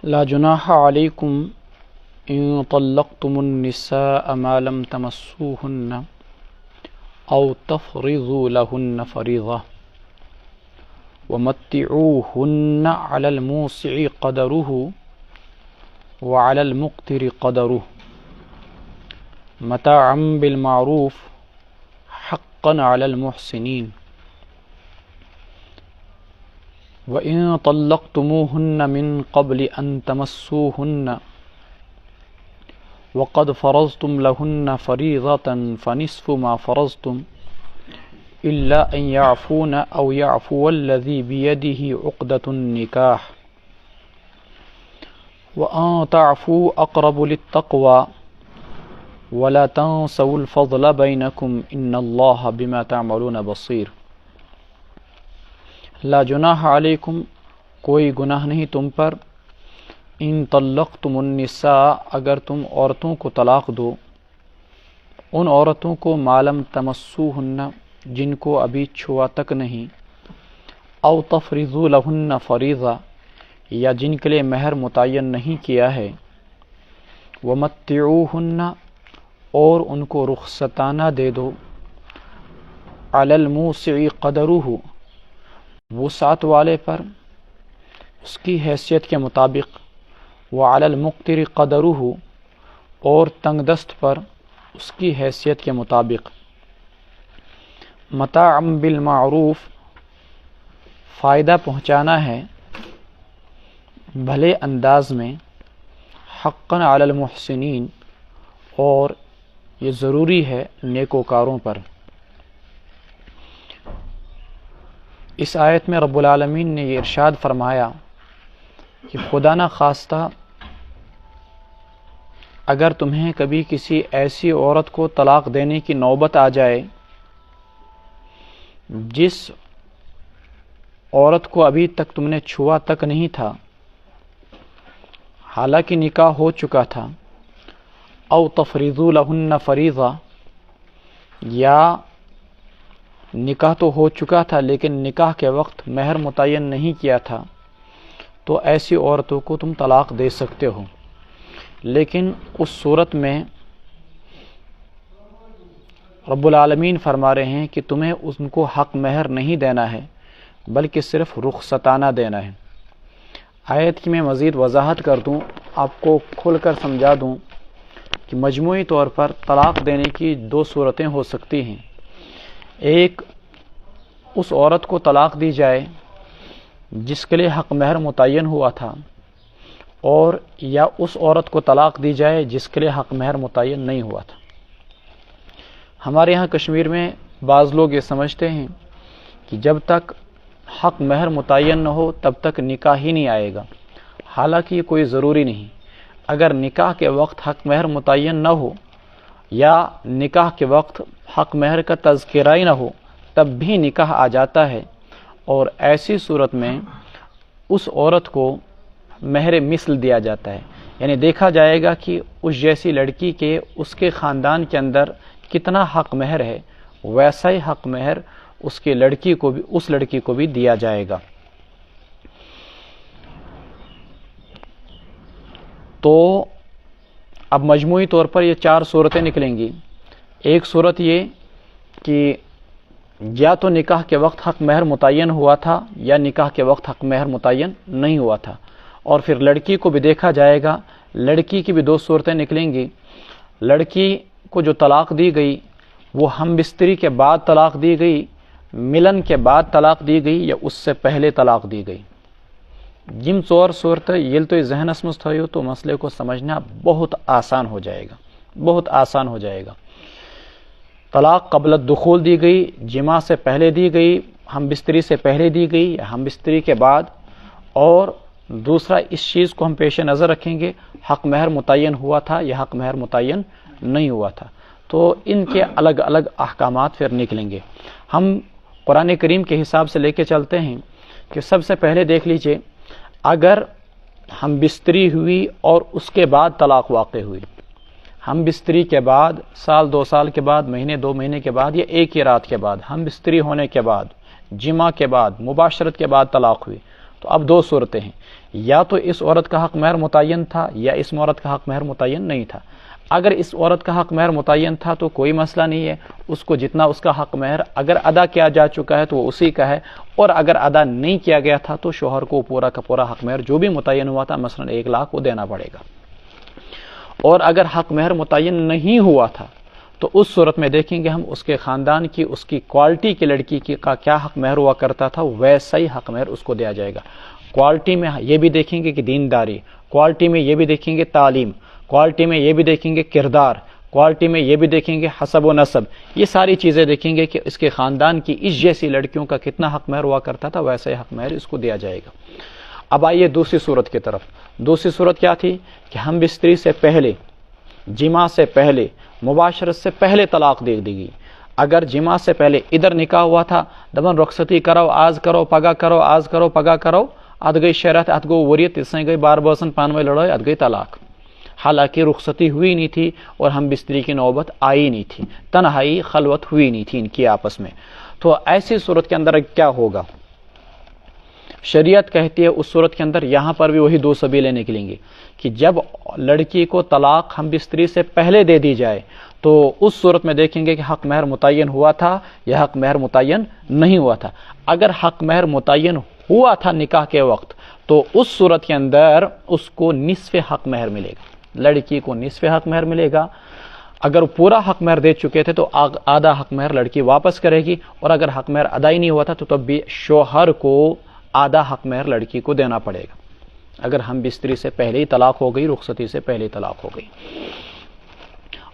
لا جناح علیکم ان طلقتم النساء ما لم تمسوهن او تفرضوا لهن فریضہ ومتعوهن على الموسع قدره وعلى المقتر قدره متاعا بالمعروف حقا على المحسنین وَإِن طَلَّقْتُمُوهُنَّ مِن قَبْلِ أَن تَمَسُّوهُنَّ وَقَدْ فَرَضْتُمْ لَهُنَّ فَرِيضَةً فَنِصْفُ مَا فَرَضْتُمْ إِلَّا أَن يَعْفُونَ أَوْ يَعْفُوَ الَّذِي بِيَدِهِ عُقْدَةُ النِّكَاحِ وَأَن تَعْفُوا أَقْرَبُ لِلتَّقْوَى وَلَا تَنسَوُا الْفَضْلَ بَيْنَكُمْ إِنَّ اللَّهَ بِمَا تَعْمَلُونَ بَصِيرٌ۔ لا جناح علیکم، کوئی گناہ نہیں تم پر، ان طلقتم النساء، اگر تم عورتوں کو طلاق دو، ان عورتوں کو ما لم تمسوہن، جن کو ابھی چھوا تک نہیں، او تفرضوا لہن فریضہ، یا جن کے لیے مہر متعین نہیں کیا ہے، ومتعوہن، اور ان کو رخصتانہ دے دو، علی الموسع قدرہ، وسعت والے پر اس کی حیثیت کے مطابق، وعلی المقتر قدرہ، اور تنگ دست پر اس کی حیثیت کے مطابق، متاعا بالمعروف، فائدہ پہنچانا ہے بھلے انداز میں، حقا علی المحسنین، اور یہ ضروری ہے نیکوکاروں پر۔ اس آیت میں رب العالمین نے یہ ارشاد فرمایا کہ خدا نہ خواستہ اگر تمہیں کبھی کسی ایسی عورت کو طلاق دینے کی نوبت آ جائے جس عورت کو ابھی تک تم نے چھوا تک نہیں تھا، حالانکہ نکاح ہو چکا تھا، او تفریضوا لہن فریضہ، یا نکاح تو ہو چکا تھا لیکن نکاح کے وقت مہر متعین نہیں کیا تھا، تو ایسی عورتوں کو تم طلاق دے سکتے ہو، لیکن اس صورت میں رب العالمین فرما رہے ہیں کہ تمہیں ان کو حق مہر نہیں دینا ہے بلکہ صرف رخصتانہ دینا ہے۔ آیت کی میں مزید وضاحت کر دوں، آپ کو کھل کر سمجھا دوں کہ مجموعی طور پر طلاق دینے کی دو صورتیں ہو سکتی ہیں۔ ایک، اس عورت کو طلاق دی جائے جس کے لیے حق مہر متعین ہوا تھا، اور یا اس عورت کو طلاق دی جائے جس کے لیے حق مہر متعین نہیں ہوا تھا۔ ہمارے یہاں کشمیر میں بعض لوگ یہ سمجھتے ہیں کہ جب تک حق مہر متعین نہ ہو تب تک نکاح ہی نہیں آئے گا، حالانکہ یہ کوئی ضروری نہیں۔ اگر نکاح کے وقت حق مہر متعین نہ ہو یا نکاح کے وقت حق مہر کا تذکرہ ہی نہ ہو تب بھی نکاح آ جاتا ہے، اور ایسی صورت میں اس عورت کو مہر مثل دیا جاتا ہے، یعنی دیکھا جائے گا کہ اس جیسی لڑکی کے اس کے خاندان کے اندر کتنا حق مہر ہے، ویسا ہی حق مہر اس لڑکی کو بھی دیا جائے گا۔ تو اب مجموعی طور پر یہ چار صورتیں نکلیں گی۔ ایک صورت یہ کہ یا تو نکاح کے وقت حق مہر متعین ہوا تھا یا نکاح کے وقت حق مہر متعین نہیں ہوا تھا، اور پھر لڑکی کو بھی دیکھا جائے گا۔ لڑکی کی بھی دو صورتیں نکلیں گی۔ لڑکی کو جو طلاق دی گئی وہ ہم بستری کے بعد طلاق دی گئی، ملن کے بعد طلاق دی گئی، یا اس سے پہلے طلاق دی گئی۔ جم ژور صورتیں یل تو ذہنس مز تھٲیِو تو مسئلے کو سمجھنا بہت آسان ہو جائے گا، بہت آسان ہو جائے گا۔ طلاق قبل الدخول دی گئی، جماع سے پہلے دی گئی، ہم بستری سے پہلے دی گئی یا ہم بستری کے بعد، اور دوسرا اس چیز کو ہم پیش نظر رکھیں گے حق مہر متعین ہوا تھا یا حق مہر متعین نہیں ہوا تھا، تو ان کے الگ الگ احکامات پھر نکلیں گے۔ ہم قرآن کریم کے حساب سے لے کے چلتے ہیں کہ سب سے پہلے دیکھ لیجئے، اگر ہم بستری ہوئی اور اس کے بعد طلاق واقع ہوئی، ہم بستری کے بعد سال دو سال کے بعد، مہینے دو مہینے کے بعد، یا ایک ہی رات کے بعد، ہم بستری ہونے کے بعد، جماع کے بعد، مباشرت کے بعد طلاق ہوئی، تو اب دو صورتیں ہیں، یا تو اس عورت کا حق مہر متعین تھا یا اس عورت کا حق مہر متعین نہیں تھا۔ اگر اس عورت کا حق مہر متعین تھا تو کوئی مسئلہ نہیں ہے، اس کو جتنا اس کا حق مہر اگر ادا کیا جا چکا ہے تو وہ اسی کا ہے، اور اگر ادا نہیں کیا گیا تھا تو شوہر کو پورا کا پورا حق مہر جو بھی متعین ہوا تھا، مثلا 1 لاکھ، وہ دینا پڑے گا۔ اور اگر حق مہر متعین نہیں ہوا تھا تو اس صورت میں دیکھیں گے ہم اس کے خاندان کی، اس کی کوالٹی کی لڑکی کا کیا حق مہر ہوا کرتا تھا، ویسا ہی حق مہر اس کو دیا جائے گا۔ کوالٹی میں یہ بھی دیکھیں گے کہ دینداری، کوالٹی میں یہ بھی دیکھیں گے تعلیم، کوالٹی میں یہ بھی دیکھیں گے کردار، کوالٹی میں یہ بھی دیکھیں گے حسب و نسب، یہ ساری چیزیں دیکھیں گے کہ اس کے خاندان کی اس جیسی لڑکیوں کا کتنا حق مہر ہوا کرتا تھا، ویسا ہی حق مہر اس کو دیا جائے گا۔ اب آئیے دوسری صورت کی طرف۔ دوسری صورت کیا تھی کہ ہم بستری سے پہلے، جماع سے پہلے، مباشرت سے پہلے طلاق دے دی گئی۔ اگر جماع سے پہلے ادھر نکاح ہوا تھا، دبن رخصتی کرو، آز کرو، پگا کرو، آز کرو، پگا کرو، اد گئی شرط، اد گو وریت، اس سے گئی بار بسن پانوے لڑائی، اد گئی طلاق۔ حالانکہ رخصتی ہوئی نہیں تھی اور ہم بستری کی نوبت آئی نہیں تھی، تنہائی خلوت ہوئی نہیں تھی ان کی آپس میں، تو ایسی صورت کے اندر کیا ہوگا؟ شریعت کہتی ہے اس صورت کے اندر یہاں پر بھی وہی دو سبیلیں نکلیں گی کہ جب لڑکی کو طلاق ہم بستری سے پہلے دے دی جائے تو اس صورت میں دیکھیں گے کہ حق مہر متعین ہوا تھا یا حق مہر متعین نہیں ہوا تھا۔ اگر حق مہر متعین ہوا تھا نکاح کے وقت تو اس صورت کے اندر اس کو نصف حق مہر ملے گا، لڑکی کو نصف حق مہر ملے گا۔ اگر پورا حق مہر دے چکے تھے تو آدھا حق مہر لڑکی واپس کرے گی، اور اگر حق مہر ادا ہی نہیں ہوا تھا تو تب بھی شوہر کو آدھا حق مہر لڑکی کو دینا پڑے گا، اگر ہم بستری سے پہلے ہی طلاق ہو گئی، رخصتی سے پہلے ہی طلاق ہو گئی۔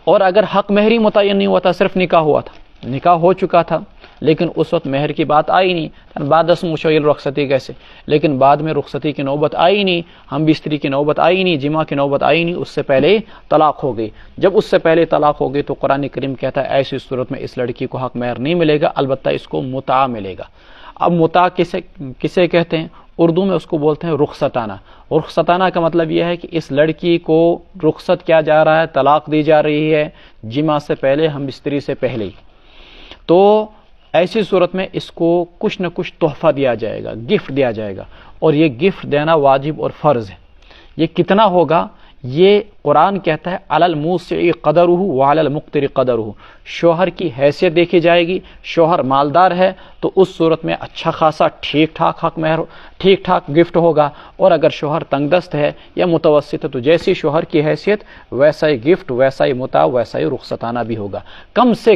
اور اگر حق مہر ہی متعین نہیں ہوا تھا، صرف نکاح ہوا تھا، نکاح ہو چکا تھا لیکن اس وقت مہر کی بات آئی نہیں، بعد مشویل رخصتی کیسے، لیکن بعد میں رخصتی کی نوبت آئی نہیں، ہم بستری کی نوبت آئی نہیں، جماع کی نوبت آئی نہیں، اس سے پہلے ہی طلاق ہو گئی۔ جب اس سے پہلے طلاق ہو گئی تو قرآن کریم کہتا ہے ایسی صورت میں اس لڑکی کو حق مہر نہیں ملے گا، البتہ اس کو متاع ملے گا۔ اب متاع کسے کہتے ہیں؟ اردو میں اس کو بولتے ہیں رخصتانہ۔ رخصتانہ کا مطلب یہ ہے کہ اس لڑکی کو رخصت کیا جا رہا ہے، طلاق دی جا رہی ہے جماع سے پہلے، ہم بستری سے پہلے ہی، تو ایسی صورت میں اس کو کچھ نہ کچھ تحفہ دیا جائے گا، گفٹ دیا جائے گا، اور یہ گفٹ دینا واجب اور فرض ہے۔ یہ کتنا ہوگا؟ یہ قرآن کہتا ہے علی الموسع قدرہ وعلی المقتر قدرہ، شوہر کی حیثیت دیکھی جائے گی، شوہر مالدار ہے تو اس صورت میں اچھا خاصا ٹھیک ٹھاک حق مہر، ٹھیک ٹھاک گفٹ ہوگا، اور اگر شوہر تنگ دست ہے یا متوسط ہے تو جیسی شوہر کی حیثیت ویسا ہی گفٹ، ویسا ہی متاع، ویسا ہی رخصتانہ بھی ہوگا۔ کم سے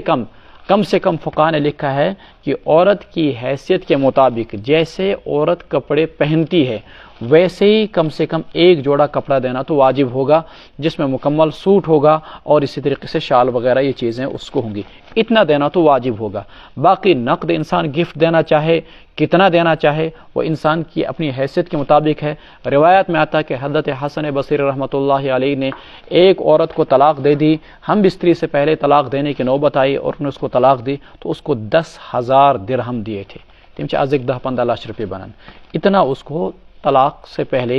کم فقہاء نے لکھا ہے کہ عورت کی حیثیت کے مطابق جیسے عورت کپڑے پہنتی ہے ویسے ہی کم سے کم ایک جوڑا کپڑا دینا تو واجب ہوگا، جس میں مکمل سوٹ ہوگا اور اسی طریقے سے شال وغیرہ یہ چیزیں اس کو ہوں گی، اتنا دینا تو واجب ہوگا۔ باقی نقد انسان گفٹ دینا چاہے، کتنا دینا چاہے، وہ انسان کی اپنی حیثیت کے مطابق ہے۔ روایت میں آتا ہے کہ حضرت حسن بصری رحمۃ اللہ علیہ نے ایک عورت کو طلاق دے دی، ہم بستری سے پہلے طلاق دینے کی نوبت آئی اور انہوں نے اس کو طلاق دی تو اس کو 10,000 درہم دیے تھے، تم چاہے 10-15 لاکھ روپے بنان، اتنا اس کو طلاق سے پہلے،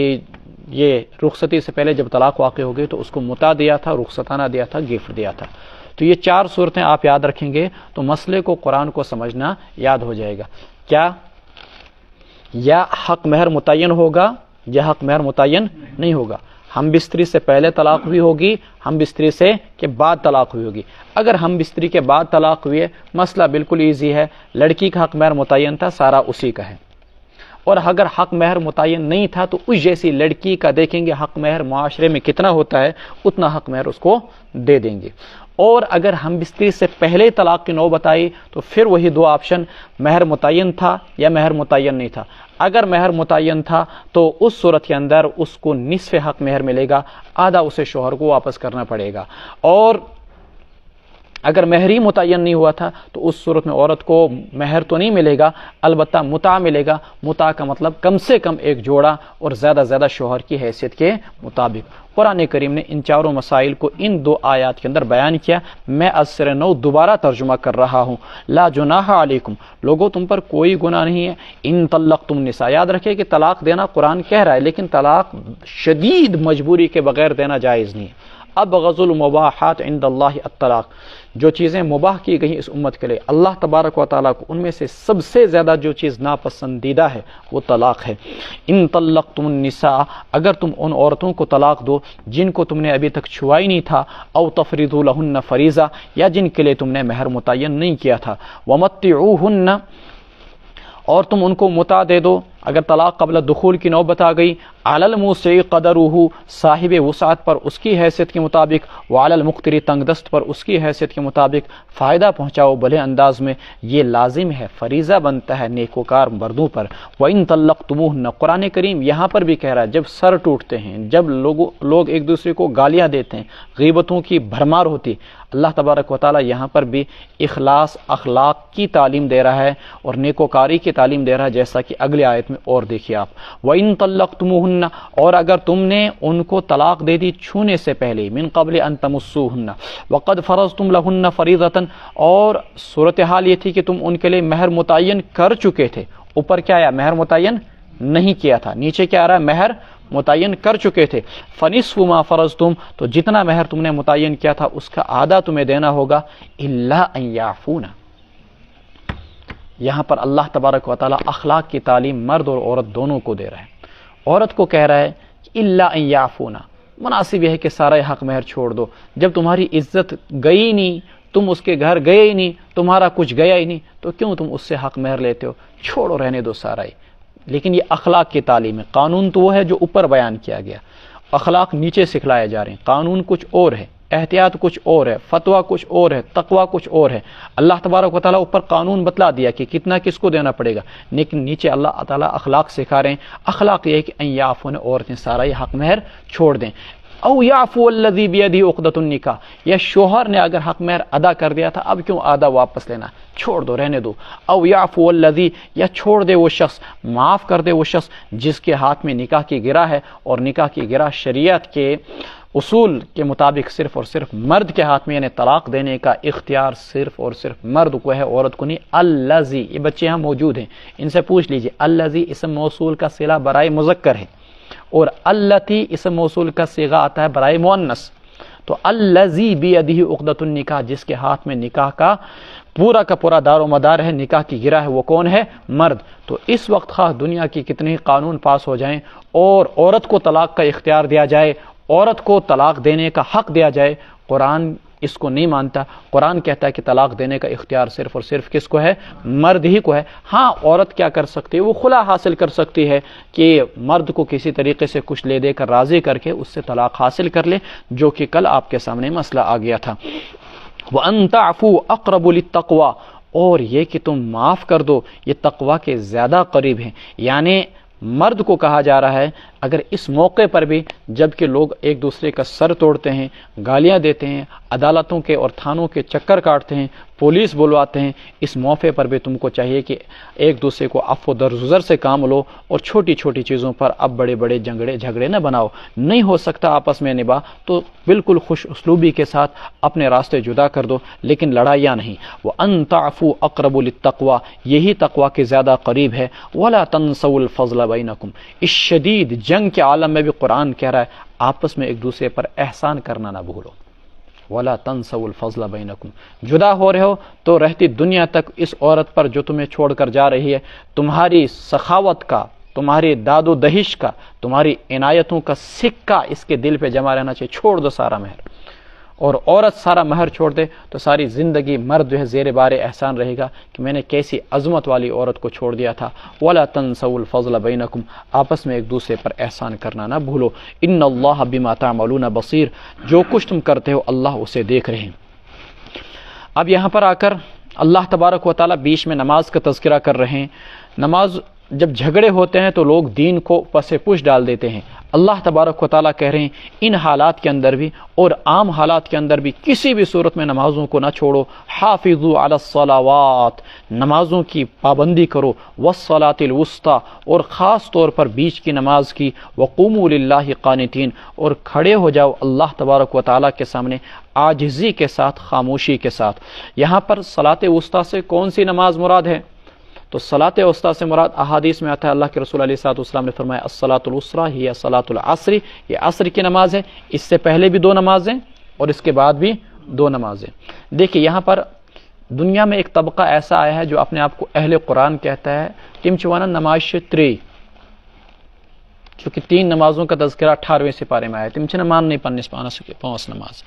یہ رخصتی سے پہلے جب طلاق واقع ہو گئی تو اس کو متاع دیا تھا، رخصتانہ دیا تھا، گفٹ دیا تھا۔ تو یہ 4 صورتیں آپ یاد رکھیں گے تو مسئلے کو، قرآن کو سمجھنا یاد ہو جائے گا۔ کیا یا حق مہر متعین ہوگا یا حق مہر متعین نہیں ہوگا؟ ہم بستری سے پہلے طلاق ہوئی ہوگی، ہم بستری سے کے بعد طلاق ہوئی ہوگی۔ اگر ہم بستری کے بعد طلاق ہوئے، مسئلہ بالکل ایزی ہے، لڑکی کا حق مہر متعین تھا، سارا اسی کا ہے، اور اگر حق مہر متعین نہیں تھا تو اس جیسی لڑکی کا دیکھیں گے حق مہر معاشرے میں کتنا ہوتا ہے، اتنا حق مہر اس کو دے دیں گے۔ اور اگر ہم بستری سے پہلے طلاق کی نوبت آئی تو پھر وہی 2 آپشن، مہر متعین تھا یا مہر متعین نہیں تھا۔ اگر مہر متعین تھا تو اس صورت کے اندر اس کو نصف حق مہر ملے گا، آدھا اسے شوہر کو واپس کرنا پڑے گا۔ اور اگر مہر ہی متعین نہیں ہوا تھا تو اس صورت میں عورت کو مہر تو نہیں ملے گا، البتہ متاع ملے گا۔ متاع کا مطلب کم سے کم ایک جوڑا اور زیادہ زیادہ شوہر کی حیثیت کے مطابق۔ قرآن کریم نے ان 4 مسائل کو ان 2 آیات کے اندر بیان کیا۔ میں از سر نو دوبارہ ترجمہ کر رہا ہوں۔ لا جناح علیکم، لوگوں تم پر کوئی گناہ نہیں ہے، ان طلقتم النساء، یاد رکھے کہ طلاق دینا قرآن کہہ رہا ہے لیکن طلاق شدید مجبوری کے بغیر دینا جائز نہیں ہے۔ ابغض المباحات عند اللہ الطلاق، جو چیزیں مباح کی گئی اس امت کے لیے اللہ تبارک و تعالیٰ کو ان میں سے سب سے زیادہ جو چیز ناپسندیدہ ہے وہ طلاق ہے۔ ان طلقتم النساء، اگر تم ان عورتوں کو طلاق دو جن کو تم نے ابھی تک چھوا ہی نہیں تھا، او تفریضوا لہن فریضہ، یا جن کے لیے تم نے مہر متعین نہیں کیا تھا، ومتعوہن، اور تم ان کو متع دے دو اگر طلاق قبل دخول کی نوبت آ گئی، علی الموسع قدرہ، صاحب وسعت پر اس کی حیثیت کے مطابق، وعلی المقتر، تنگ دست پر اس کی حیثیت کے مطابق فائدہ پہنچاؤ بھلے انداز میں، یہ لازم ہے، فریضہ بنتا ہے نیکوکار مردوں پر۔ وَإِن طَلَّقْتُمُوهُنَّ، قرآن کریم یہاں پر بھی کہہ رہا ہے جب سر ٹوٹتے ہیں، جب لوگ ایک دوسرے کو گالیاں دیتے ہیں، غیبتوں کی بھرمار ہوتی، اللہ تبارک و تعالیٰ یہاں پر بھی اخلاص اخلاق کی تعلیم دے رہا ہے اور نیکوکاری کی تعلیم دے رہا ہے، جیسا کہ اگلی آیت میں اور دیکھیے آپ، وَإِن طَلَّقْتُمُوهُنَّ، اور اگر تم نے ان کو طلاق دے دی چھونے سے پہلے، مِن قبل ان تمسوهن وقد فرضتم لهن فریضۃ، اور صورتحال یہ تھی کہ تم ان کے لیے مہر متعین کر چکے تھے، اوپر کیا آیا؟ مہر متعین نہیں کیا تھا، نیچے کیا آ رہا ہے؟ مہر متعین کر چکے تھے، فنصف ما فرضتم، تو جتنا مہر تم نے متعین کیا تھا اس کا آدھا تمہیں دینا ہوگا، الا ان یعفون، یہاں پر اللہ تبارک و تعالیٰ اخلاق کی تعلیم مرد اور عورت دونوں کو دے رہا ہے۔ عورت کو کہہ رہا ہے کہ الا ان یعفون، مناسب یہ ہے کہ سارا حق مہر چھوڑ دو، جب تمہاری عزت گئی نہیں، تم اس کے گھر گئے ہی نہیں، تمہارا کچھ گیا ہی نہیں، تو کیوں تم اس سے حق مہر لیتے ہو؟ چھوڑو، رہنے دو سارا ہی۔ لیکن یہ اخلاق کی تعلیم ہے، قانون تو وہ ہے جو اوپر بیان کیا گیا، اخلاق نیچے سکھلائے جا رہے ہیں، قانون کچھ اور ہے، احتیاط کچھ اور ہے، فتویٰ کچھ اور ہے، تقویٰ کچھ اور ہے۔ اللہ تبارک و تعالیٰ اوپر قانون بتلا دیا کہ کتنا کس کو دینا پڑے گا، لیکن نیچے اللہ تعالیٰ اخلاق سکھا رہے ہیں۔ اخلاق یہ ہے کہ ان یعفون، عورتیں سارا یہ حق مہر چھوڑ دیں، او یعفو الذی بیدہ عقدۃ النکاح، یا شوہر نے اگر حق مہر ادا کر دیا تھا اب کیوں آدھا واپس لینا، چھوڑ دو، رہنے دو۔ او یعفو الذی، یا چھوڑ دے وہ شخص، معاف کر دے وہ شخص جس کے ہاتھ میں نکاح کی گرہ ہے، اور نکاح کی گرہ شریعت کے اصول کے مطابق صرف اور صرف مرد کے ہاتھ میں، یعنی طلاق دینے کا اختیار صرف اور صرف مرد کو ہے، عورت کو نہیں۔ الذی، یہ بچے یہاں موجود ہیں، ان سے پوچھ لیجئے، الذی اسم موصول کا صیغہ برائے مذکر ہے، اور اللتی اسم موصول کا صیغہ آتا ہے برائے مؤنث، تو الذی بیدہ عقدۃ النکاح، جس کے ہاتھ میں نکاح کا پورا دار و مدار ہے، نکاح کی گرہ ہے، وہ کون ہے؟ مرد۔ تو اس وقت خواہ دنیا کی کتنے ہی قانون پاس ہو جائیں اور عورت کو طلاق کا اختیار دیا جائے، عورت کو طلاق دینے کا حق دیا جائے، قرآن اس کو نہیں مانتا۔ قرآن کہتا ہے کہ طلاق دینے کا اختیار صرف اور صرف کس کو ہے؟ مرد ہی کو ہے۔ ہاں، عورت کیا کر سکتی ہے؟ وہ خلا حاصل کر سکتی ہے کہ مرد کو کسی طریقے سے کچھ لے دے کر راضی کر کے اس سے طلاق حاصل کر لے، جو کہ کل آپ کے سامنے مسئلہ آ گیا تھا۔ وَأَن تَعْفُوا أَقْرَبُ لِلتَّقْوَىٰ، اور یہ کہ تم معاف کر دو یہ تقویٰ کے زیادہ قریب ہیں، یعنی مرد کو کہا جا رہا ہے اگر اس موقع پر بھی جب کہ لوگ ایک دوسرے کا سر توڑتے ہیں، گالیاں دیتے ہیں، عدالتوں کے اور تھانوں کے چکر کاٹتے ہیں، پولیس بلواتے ہیں، اس موقع پر بھی تم کو چاہیے کہ ایک دوسرے کو عفو و درگزر سے کام لو، اور چھوٹی چھوٹی چیزوں پر اب بڑے بڑے جھگڑے نہ بناؤ۔ نہیں ہو سکتا آپس میں نباہ تو بالکل خوش اسلوبی کے ساتھ اپنے راستے جدا کر دو، لیکن لڑائیاں نہیں۔ وَأَن تَعْفُوا أَقْرَبُ لِلتَّقْوَىٰ، یہی تقویٰ کے زیادہ قریب ہے۔ وَلَا تَنْسَوُا الْفَضْلَ بَيْنَكُمْ، اس شدید جنگ کے عالم میں بھی قرآن کہہ رہا ہے آپس میں ایک دوسرے پر احسان کرنا نہ بھولو۔ وَلَا تَنْسَوُا الْفَضْلَ بَيْنَكُمْ، جدا ہو رہے ہو تو رہتی دنیا تک اس عورت پر جو تمہیں چھوڑ کر جا رہی ہے، تمہاری سخاوت کا، تمہاری داد و دہش کا، تمہاری عنایتوں کا سکہ اس کے دل پہ جمع رہنا چاہیے۔ چھوڑ دو سارا مہر، اور عورت سارا مہر چھوڑ دے تو ساری زندگی مرد جو ہے زیر بار احسان رہے گا کہ میں نے کیسی عظمت والی عورت کو چھوڑ دیا تھا۔ وَلَا تَنْسَوُا الْفَضْلَ بَيْنَكُمْ، آپس میں ایک دوسرے پر احسان کرنا نہ بھولو۔ إِنَّ اللَّهَ بِمَا تَعْمَلُونَ بَصِيرٌ، جو کچھ تم کرتے ہو اللہ اسے دیکھ رہے ہیں۔ اب یہاں پر آ کر اللہ تبارک و تعالیٰ بیچ میں نماز کا تذکرہ کر رہے ہیں۔ نماز جب جھگڑے ہوتے ہیں تو لوگ دین کو پس پش ڈال دیتے ہیں۔ اللہ تبارک و تعالیٰ کہہ رہے ہیں ان حالات کے اندر بھی اور عام حالات کے اندر بھی کسی بھی صورت میں نمازوں کو نہ چھوڑو۔ حافظوا علی الصلاوات، نمازوں کی پابندی کرو، والصلاۃ الوسطیٰ، اور خاص طور پر بیچ کی نماز کی، وقوموا للہ قانتین، اور کھڑے ہو جاؤ اللہ تبارک و تعالیٰ کے سامنے عاجزی کے ساتھ، خاموشی کے ساتھ۔ یہاں پر صلاۃ وسطیٰ سے کون سی نماز مراد ہے؟ تو صلاۃ وسطیٰ سے مراد احادیث میں آتا ہے، اللہ کے رسول علیہ الصلوۃ والسلام نے فرمایا الصلاۃ الوسطیٰ ہی صلاۃ العصر، یہ عصر کی نماز ہے، اس سے پہلے بھی 2 نمازیں اور اس کے بعد بھی 2 نمازیں۔ دیکھیے یہاں پر دنیا میں ایک طبقہ ایسا آیا ہے جو اپنے آپ کو اہل قرآن کہتا ہے، تم چوانا نماز 3 چونکہ 3 نمازوں کا تذکرہ 18ویں سپارے میں آیا، تم چھ نمان نہیں پڑھنے پانا سکے 5 نماز،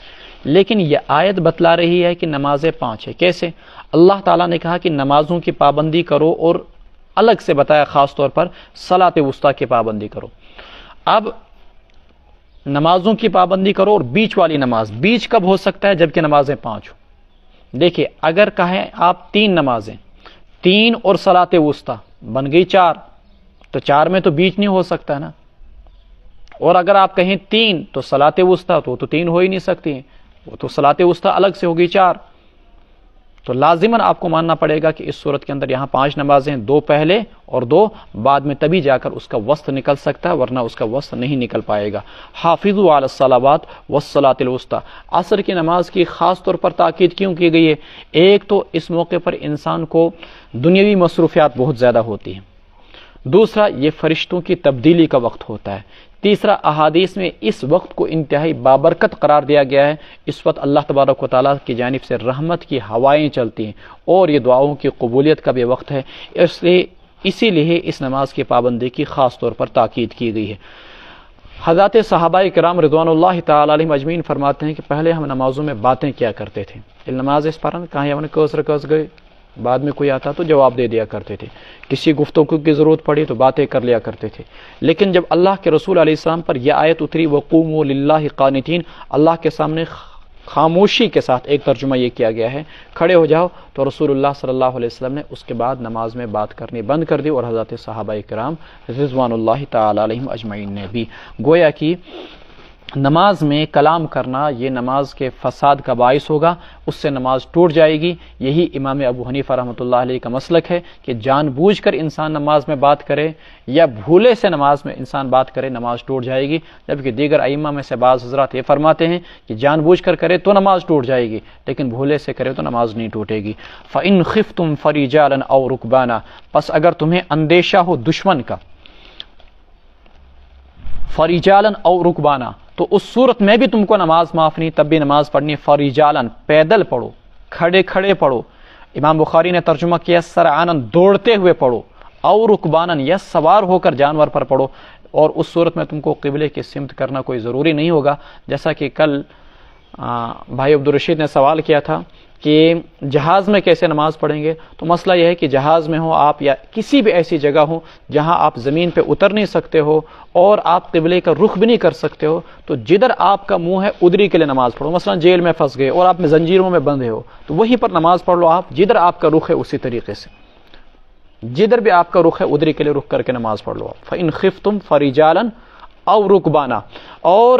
لیکن یہ آیت بتلا رہی ہے کہ نمازیں 5 ہے۔ کیسے؟ اللہ تعالیٰ نے کہا کہ نمازوں کی پابندی کرو، اور الگ سے بتایا خاص طور پر صلاۃ وسطیٰ کی پابندی کرو۔ اب نمازوں کی پابندی کرو اور بیچ والی نماز، بیچ کب ہو سکتا ہے؟ جبکہ نمازیں 5 ہوں۔ دیکھیے اگر کہیں آپ 3 نمازیں، 3 اور صلاۃ وسطیٰ بن گئی 4، تو 4 میں تو بیچ نہیں ہو سکتا ہے نا، اور اگر آپ کہیں 3 تو صلاۃ وسطیٰ تو 3 ہو ہی نہیں سکتی، وہ تو صلاۃ وسطیٰ الگ سے ہوگی 4، تو لازماً آپ کو ماننا پڑے گا کہ اس صورت کے اندر یہاں 5 نمازیں، 2 پہلے اور 2 بعد میں، تبھی جا کر اس کا وسط نکل سکتا ہے، ورنہ اس کا وسط نہیں نکل پائے گا۔ حافظوا علی الصلوات والصلاۃ الوسطیٰ، عصر کی نماز کی خاص طور پر تاکید کیوں کی گئی ہے؟ ایک تو اس موقع پر انسان کو دنیاوی مصروفیات بہت زیادہ ہوتی ہیں، دوسرا یہ فرشتوں کی تبدیلی کا وقت ہوتا ہے، تیسرا احادیث میں اس وقت کو انتہائی بابرکت قرار دیا گیا ہے، اس وقت اللہ تبارک و تعالیٰ کی جانب سے رحمت کی ہوائیں چلتی ہیں، اور یہ دعاؤں کی قبولیت کا بھی وقت ہے، اسی لیے اس نماز کی پابندی کی خاص طور پر تاکید کی گئی ہے۔ حضرات صحابہ کرام رضوان اللہ تعالی علیہم اجمعین فرماتے ہیں کہ پہلے ہم نمازوں میں باتیں کیا کرتے تھے، نماز اس پرن کہیں ہم نے کس گئے، بعد میں کوئی آتا تو جواب دے دیا کرتے تھے، کسی گفتگو کی ضرورت پڑی تو باتیں کر لیا کرتے تھے، لیکن جب اللہ کے رسول علیہ السلام پر یہ آیت اتری وقوموا للہ قانتین، اللہ کے سامنے خاموشی کے ساتھ، ایک ترجمہ یہ کیا گیا ہے کھڑے ہو جاؤ، تو رسول اللہ صلی اللہ علیہ وسلم نے اس کے بعد نماز میں بات کرنی بند کر دی، اور حضرات صحابہ کرام رضوان اللہ تعالی علیہم اجمعین نے بھی، گویا کہ نماز میں کلام کرنا یہ نماز کے فساد کا باعث ہوگا، اس سے نماز ٹوٹ جائے گی۔ یہی امام ابو حنیفہ رحمۃ اللہ علیہ کا مسلک ہے کہ جان بوجھ کر انسان نماز میں بات کرے یا بھولے سے نماز میں انسان بات کرے، نماز ٹوٹ جائے گی، جبکہ دیگر ائمہ میں سے بعض حضرات یہ فرماتے ہیں کہ جان بوجھ کر کرے تو نماز ٹوٹ جائے گی، لیکن بھولے سے کرے تو نماز نہیں ٹوٹے گی۔ فَإِنْ خِفْتُمْ فَرِجَالًا أَوْ رُكْبَانًا، پس اگر تمہیں اندیشہ ہو دشمن کا، فَرِجَالًا أَوْ رُكْبَانًا، تو اس صورت میں بھی تم کو نماز معاف نہیں، تب بھی نماز پڑھنی فریجالن، پیدل پڑھو، کھڑے کھڑے پڑھو۔ امام بخاری نے ترجمہ کیا سرعانن، دوڑتے ہوئے پڑھو، اور رکبانن، یا سوار ہو کر جانور پر پڑھو، اور اس صورت میں تم کو قبلے کی سمت کرنا کوئی ضروری نہیں ہوگا، جیسا کہ کل بھائی عبدالرشید نے سوال کیا تھا کہ جہاز میں کیسے نماز پڑھیں گے، تو مسئلہ یہ ہے کہ جہاز میں ہو آپ یا کسی بھی ایسی جگہ ہو جہاں آپ زمین پہ اتر نہیں سکتے ہو اور آپ قبلے کا رخ بھی نہیں کر سکتے ہو، تو جدھر آپ کا منہ ہے ادھری کے لیے نماز پڑھو۔ مثلا جیل میں پھنس گئے اور آپ میں زنجیروں میں بندھے ہو تو وہیں پر نماز پڑھ لو، آپ جدھر آپ کا رخ ہے اسی طریقے سے، جدھر بھی آپ کا رخ ہے ادھری کے لیے رخ کر کے نماز پڑھ لو۔ فَإِنْ خِفْتُمْ فَرِجَالًا أَوْ رُكْبَانًا، اور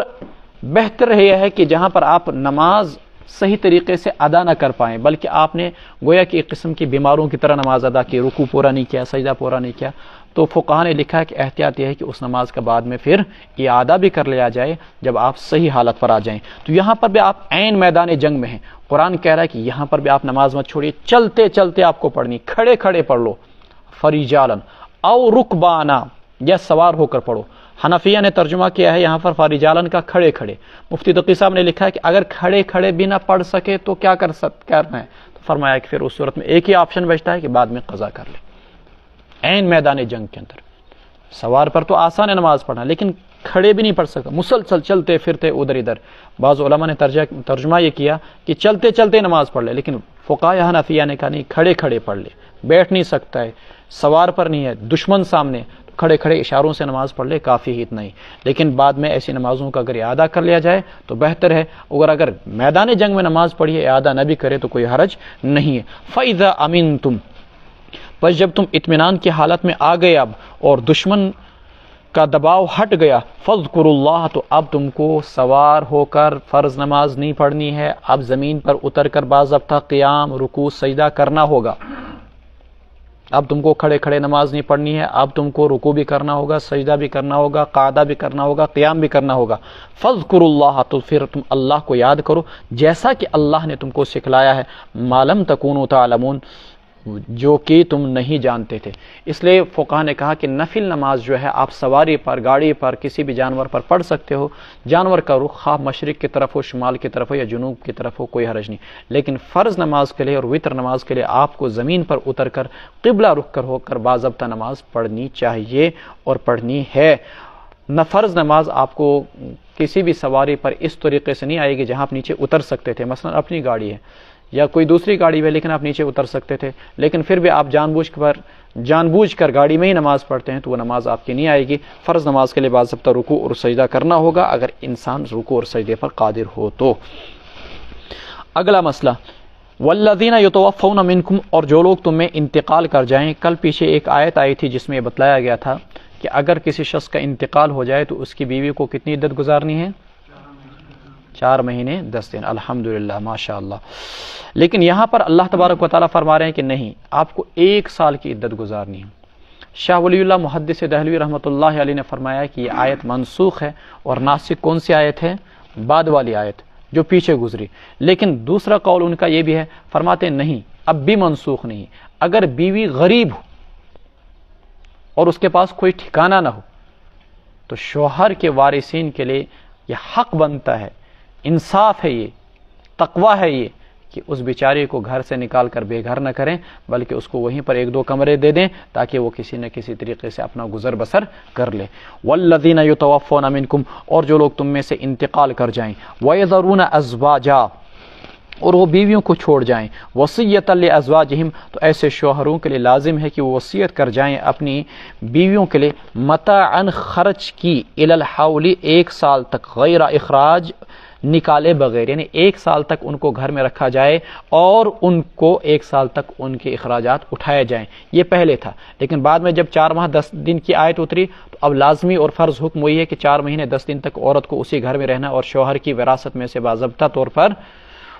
بہتر یہ ہے کہ جہاں پر آپ نماز صحیح طریقے سے ادا نہ کر پائیں، بلکہ آپ نے گویا کہ ایک قسم کی بیماروں کی طرح نماز ادا کی، رکوع پورا نہیں کیا، سجدہ پورا نہیں کیا، تو فقہاء نے لکھا ہے کہ احتیاط یہ ہے کہ اس نماز کے بعد میں پھر اعادہ بھی کر لیا جائے جب آپ صحیح حالت پر آ جائیں۔ تو یہاں پر بھی آپ عین میدان جنگ میں ہیں، قرآن کہہ رہا ہے کہ یہاں پر بھی آپ نماز مت چھوڑیے، چلتے چلتے آپ کو پڑھنی، کھڑے کھڑے پڑھ لو، فریجالن او رکبانا، یا سوار ہو کر پڑھو۔ حنفیہ نے ترجمہ کیا ہے یہاں پر فارجالن کا کھڑے کھڑے۔ مفتی تقی صاحب نے لکھا ہے کہ اگر کھڑے کھڑے بھی نہ پڑھ سکے تو کیا کرنا ہے، تو فرمایا کہ پھر اس صورت میں ایک ہی آپشن بچتا ہے کہ بعد میں قضا کر لے۔ عین میدان جنگ کے اندر سوار پر تو آسان ہے نماز پڑھنا، لیکن کھڑے بھی نہیں پڑھ سکتا، مسلسل چلتے پھرتے ادھر ادھر۔ بعض علماء نے ترجمہ یہ کیا کہ چلتے چلتے نماز پڑھ لے، لیکن فقہاء حنفیہ نے کہا نہیں، کھڑے کھڑے پڑھ لے، بیٹھ نہیں سکتا ہے، سوار پر نہیں ہے، دشمن سامنے، کھڑے کھڑے اشاروں سے نماز پڑھ لے، کافی ہی اتنا ہی۔ لیکن بعد میں ایسی نمازوں کا اگر اعادہ کر لیا جائے تو بہتر ہے، اگر میدان جنگ میں نماز پڑھیے اعادہ نہ بھی کرے تو کوئی حرج نہیں ہے۔ فَإِذَا أَمِنْتُمْ، بس جب تم اطمینان کی حالت میں آ گئے اب اور دشمن کا دباؤ ہٹ گیا، فَاذْكُرُوا اللَّهَ، تو اب تم کو سوار ہو کر فرض نماز نہیں پڑھنی ہے، اب زمین پر اتر کر باضابطہ قیام، رکوع، سجدہ کرنا ہوگا۔ اب تم کو کھڑے کھڑے نماز نہیں پڑھنی ہے، اب تم کو رکوع بھی کرنا ہوگا، سجدہ بھی کرنا ہوگا، قعدہ بھی کرنا ہوگا، قیام بھی کرنا ہوگا۔ فَاذْكُرُوا اللَّهَ، تو پھر تم اللہ کو یاد کرو جیسا کہ اللہ نے تم کو سکھلایا ہے، مَا لَمْ تَكُونُوا تَعْلَمُونَ، جو کہ تم نہیں جانتے تھے۔ اس لیے فقہا نے کہا کہ نفل نماز جو ہے آپ سواری پر، گاڑی پر، کسی بھی جانور پر پڑھ سکتے ہو، جانور کا رخ خواہ مشرق کی طرف ہو، شمال کی طرف ہو یا جنوب کی طرف ہو، کوئی حرج نہیں۔ لیکن فرض نماز کے لیے اور وتر نماز کے لیے آپ کو زمین پر اتر کر قبلہ رخ کر ہو کر باضابطہ نماز پڑھنی چاہیے اور پڑھنی ہے۔ نہ فرض نماز آپ کو کسی بھی سواری پر اس طریقے سے نہیں آئے گی جہاں آپ نیچے اتر سکتے تھے، مثلا اپنی گاڑی ہے یا کوئی دوسری گاڑی ہے لیکن آپ نیچے اتر سکتے تھے، لیکن پھر بھی آپ جان بوجھ کر گاڑی میں ہی نماز پڑھتے ہیں تو وہ نماز آپ کی نہیں آئے گی۔ فرض نماز کے لیے باضابطہ رکوع اور سجدہ کرنا ہوگا اگر انسان رکوع اور سجدے پر قادر ہو تو۔ اگلا مسئلہ والذین یتوفون منکم، اور جو لوگ تم میں انتقال کر جائیں۔ کل پیچھے ایک آیت آئی تھی جس میں یہ بتلایا گیا تھا کہ اگر کسی شخص کا انتقال ہو جائے تو اس کی بیوی کو کتنی عدت گزارنی ہے؟ 4 مہینے 10 دن۔ الحمدللہ، ماشاءاللہ۔ لیکن یہاں پر اللہ تبارک و تعالیٰ فرما رہے ہیں کہ نہیں، آپ کو 1 سال کی عدت گزارنی ہے۔ شاہ ولی اللہ محدث دہلوی رحمۃ اللہ علیہ نے فرمایا کہ یہ آیت منسوخ ہے، اور ناسخ کون سی آیت ہے؟ بعد والی آیت جو پیچھے گزری۔ لیکن دوسرا قول ان کا یہ بھی ہے، فرماتے نہیں اب بھی منسوخ نہیں، اگر بیوی غریب ہو اور اس کے پاس کوئی ٹھکانہ نہ ہو تو شوہر کے وارثین کے لیے یہ حق بنتا ہے، انصاف ہے، یہ تقوی ہے یہ کہ اس بیچارے کو گھر سے نکال کر بے گھر نہ کریں، بلکہ اس کو وہیں پر 1-2 کمرے دے دیں تاکہ وہ کسی نہ کسی طریقے سے اپنا گزر بسر کر لے۔ والذین یتوفون منکم، اور جو لوگ تم میں سے انتقال کر جائیں، ویذرون ازواجا، اور وہ بیویوں کو چھوڑ جائیں، وصیۃ لازواجہم، تو ایسے شوہروں کے لیے لازم ہے کہ وہ وصیت کر جائیں اپنی بیویوں کے لیے متاعا، خرچ کی، الی الحول، 1 سال تک، غیر اخراج، نکالے بغیر، یعنی 1 سال تک ان کو گھر میں رکھا جائے اور ان کو 1 سال تک ان کے اخراجات اٹھائے جائیں۔ یہ پہلے تھا، لیکن بعد میں جب 4 ماہ 10 دن کی آیت اتری تو اب لازمی اور فرض حکم وہی ہے کہ 4 مہینے 10 دن تک عورت کو اسی گھر میں رہنا اور شوہر کی وراثت میں سے باضابطہ طور پر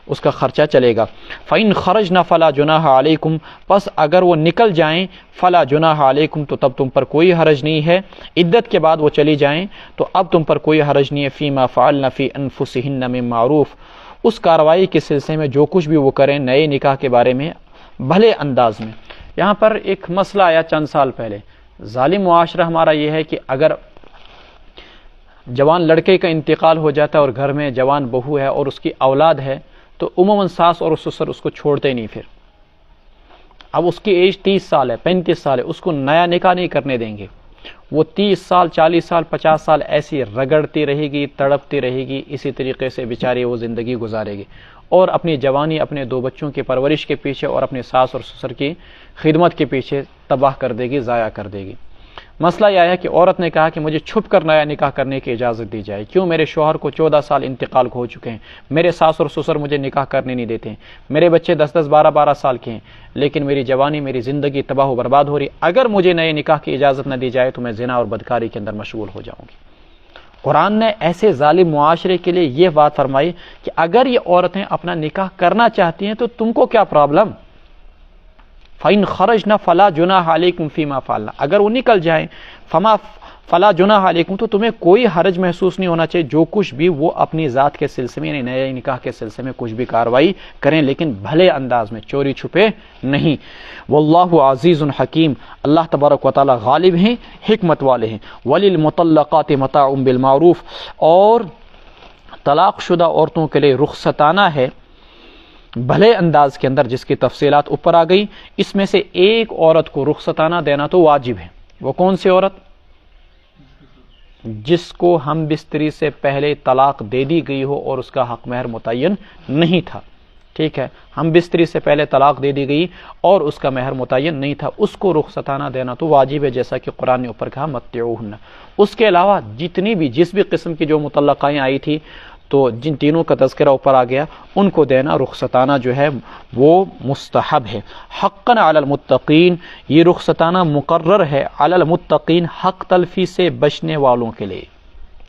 اس کا خرچہ چلے گا۔ فَإِنْ خَرَجْنَ فَلَا جُنَاحَ عَلَيْكُمْ، پس اگر وہ نکل جائیں، فَلَا جُنَاحَ عَلَيْكُمْ، تو تب تم پر کوئی حرج نہیں ہے، عدت کے بعد وہ چلی جائیں تو اب تم پر کوئی حرج نہیں ہے، فِيمَا فَعَلْنَ فِي أَنفُسِهِنَّ مِن مَعْرُوف، اس کارروائی کے سلسلے میں جو کچھ بھی وہ کریں نئے نکاح کے بارے میں بھلے انداز میں۔ یہاں پر ایک مسئلہ آیا چند سال پہلے، ظالم معاشرہ ہمارا یہ ہے کہ اگر جوان لڑکے کا انتقال ہو جاتا ہے اور گھر میں جوان بہو ہے اور اس کی اولاد ہے تو عموماً ساس اور سسر اس کو چھوڑتے نہیں، پھر اب اس کی ایج 30 سال ہے، 35 سال ہے، اس کو نیا نکاح نہیں کرنے دیں گے۔ وہ 30 سال 40 سال 50 سال ایسی رگڑتی رہے گی، تڑپتی رہے گی، اسی طریقے سے بیچاری وہ زندگی گزارے گی اور اپنی جوانی اپنے 2 بچوں کی پرورش کے پیچھے اور اپنے ساس اور سسر کی خدمت کے پیچھے تباہ کر دے گی، ضائع کر دے گی۔ مسئلہ یہ ہے کہ عورت نے کہا کہ مجھے چھپ کر نیا نکاح کرنے کی اجازت دی جائے، کیوں؟ میرے شوہر کو 14 سال انتقال ہو چکے ہیں، میرے ساس اور سسر مجھے نکاح کرنے نہیں دیتے ہیں، میرے بچے 10 12 سال کے ہیں، لیکن میری جوانی میری زندگی تباہ و برباد ہو رہی، اگر مجھے نئے نکاح کی اجازت نہ دی جائے تو میں زنا اور بدکاری کے اندر مشغول ہو جاؤں گی۔ قرآن نے ایسے ظالم معاشرے کے لیے یہ بات فرمائی کہ اگر یہ عورتیں اپنا نکاح کرنا چاہتی ہیں تو تم کو کیا پرابلم؟ فَإِنْ خَرَجْنَ فَلَا جُنَاحَ عَلَيْكُمْ فِي مَا فَعَلْنَ، اگر وہ نکل جائیں فَلَا جُنَاحَ عَلَيْكُمْ، تو تمہیں کوئی حرج محسوس نہیں ہونا چاہیے جو کچھ بھی وہ اپنی ذات کے سلسلے میں، یعنی نئے نکاح کے سلسلے میں کچھ بھی کارروائی کریں، لیکن بھلے انداز میں، چوری چھپے نہیں۔ واللہ عزیز حکیم، اللہ تبارک و تعالی غالب ہیں، حکمت والے ہیں۔ وَلِلْمُطَلَّقَاتِ مَتَاعٌ بِالْمَعْرُوفِ، اور طلاق شدہ عورتوں کے لیے رخصتانہ ہے بھلے انداز کے اندر، جس کی تفصیلات اوپر آ گئی۔ اس میں سے ایک عورت کو رخصتانہ دینا تو واجب ہے، وہ کون سی عورت؟ جس کو ہم بستری سے پہلے طلاق دے دی گئی ہو اور اس کا حق مہر متعین نہیں تھا، ٹھیک ہے، ہم بستری سے پہلے طلاق دے دی گئی اور اس کا مہر متعین نہیں تھا، اس کو رخصتانہ دینا تو واجب ہے، جیسا کہ قرآن نے اوپر کہا متعوہن۔ اس کے علاوہ جس بھی قسم کی جو مطلقائیں آئی تھی تو جن تینوں کا تذکرہ اوپر آ گیا، ان کو دینا رخصتانہ جو ہے وہ مستحب ہے۔ حقاً علی المتقین، یہ رخصتانہ مقرر ہے، علی المتقین، حق تلفی سے بچنے والوں کے لیے۔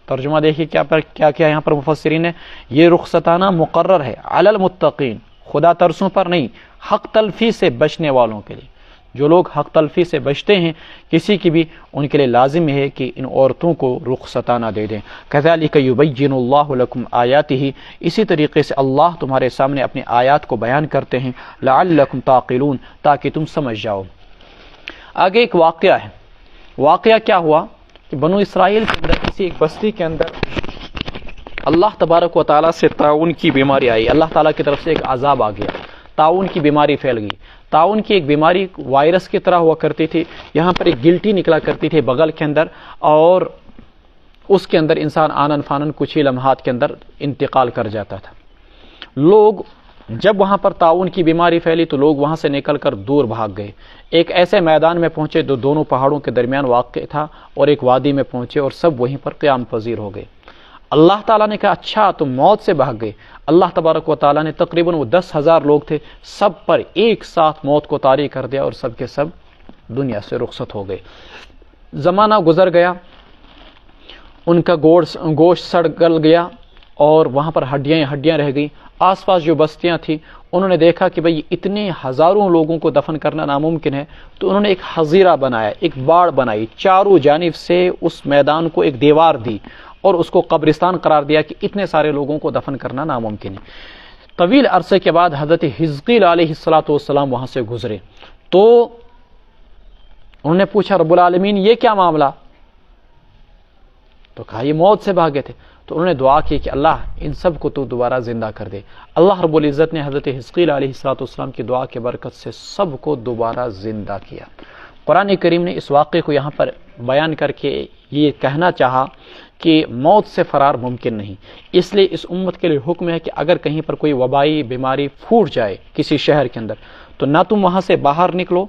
ترجمہ دیکھیے کیا یہاں پر مفسرین نے، یہ رخصتانہ مقرر ہے علی المتقین، خدا ترسوں پر نہیں، حق تلفی سے بچنے والوں کے لیے۔ جو لوگ حق تلفی سے بچتے ہیں کسی کی بھی، ان کے لیے لازم ہے کہ ان عورتوں کو رخصتہ نہ دے دیں۔ کذالک یبین اللہ لکم آیاتہ، اسی طریقے سے اللہ تمہارے سامنے اپنی آیات کو بیان کرتے ہیں، لعلکم تعقلون، تاکہ تم سمجھ جاؤ۔ آگے ایک واقعہ ہے۔ واقعہ کیا ہوا کہ بنو اسرائیل کے اندر کسی ایک بستی کے اندر اللہ تبارک و تعالیٰ سے طاعون کی بیماری آئی، اللہ تعالیٰ کی طرف سے ایک عذاب آ گیا، طاعون کی بیماری پھیل گئی۔ طاعون کی ایک بیماری وائرس کی طرح ہوا کرتی تھی، یہاں پر ایک گلٹی نکلا کرتی تھی بغل کے اندر، اور اس کے اندر انسان آنن فانن کچھ ہی لمحات کے اندر انتقال کر جاتا تھا۔ لوگ جب وہاں پر طاعون کی بیماری پھیلی تو لوگ وہاں سے نکل کر دور بھاگ گئے، ایک ایسے میدان میں پہنچے جو دونوں پہاڑوں کے درمیان واقع تھا، اور ایک وادی میں پہنچے اور سب وہیں پر قیام پذیر ہو گئے۔ اللہ تعالیٰ نے کہا اچھا تم موت سے بھاگ گئے۔ اللہ تبارک و تعالیٰ نے تقریباً وہ 10,000 لوگ تھے، سب پر ایک ساتھ موت کو طاری کر دیا اور سب کے سب دنیا سے رخصت ہو گئے۔ زمانہ گزر گیا، ان کا گوشت سڑ گل گیا اور وہاں پر ہڈیاں رہ گئیں۔ آس پاس جو بستیاں تھیں انہوں نے دیکھا کہ بھئی اتنے ہزاروں لوگوں کو دفن کرنا ناممکن ہے، تو انہوں نے ایک حظیرہ بنایا، ایک باڑ بنائی، چاروں جانب سے اس میدان کو ایک دیوار دی اور اس کو قبرستان قرار دیا کہ اتنے سارے لوگوں کو دفن کرنا ناممکن ہے۔ طویل عرصے کے بعد حضرت حزقیل علیہ السلام وہاں سے گزرے تو انہوں نے پوچھا رب العالمین یہ کیا معاملہ؟ تو کہا یہ موت سے بھاگے تھے۔ تو انہوں نے دعا کی کہ اللہ ان سب کو تو دوبارہ زندہ کر دے۔ اللہ رب العزت نے حضرت حزقیل علیہ السلام کی دعا کے برکت سے سب کو دوبارہ زندہ کیا۔ قرآن کریم نے اس واقعے کو یہاں پر بیان کر کے یہ کہنا چاہا کہ موت سے فرار ممکن نہیں، اس لیے اس امت کے لیے حکم ہے کہ اگر کہیں پر کوئی وبائی بیماری پھوٹ جائے کسی شہر کے اندر تو نہ تم وہاں سے باہر نکلو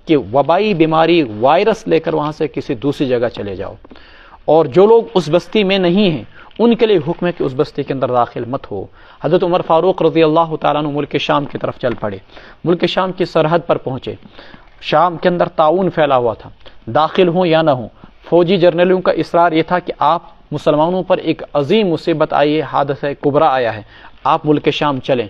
کہ وبائی بیماری وائرس لے کر وہاں سے کسی دوسری جگہ چلے جاؤ، اور جو لوگ اس بستی میں نہیں ہیں ان کے لیے حکم ہے کہ اس بستی کے اندر داخل مت ہو۔ حضرت عمر فاروق رضی اللہ تعالیٰ عنہ ملک شام کی طرف چل پڑے، ملک شام کی سرحد پر پہنچے۔ شام کے اندر طاعون پھیلا ہوا تھا، داخل ہوں یا نہ ہوں، فوجی جرنیلوں کا اصرار یہ تھا کہ آپ مسلمانوں پر ایک عظیم مصیبت آئی ہے، حادثہ کبریٰ آیا ہے، آپ ملک شام چلیں۔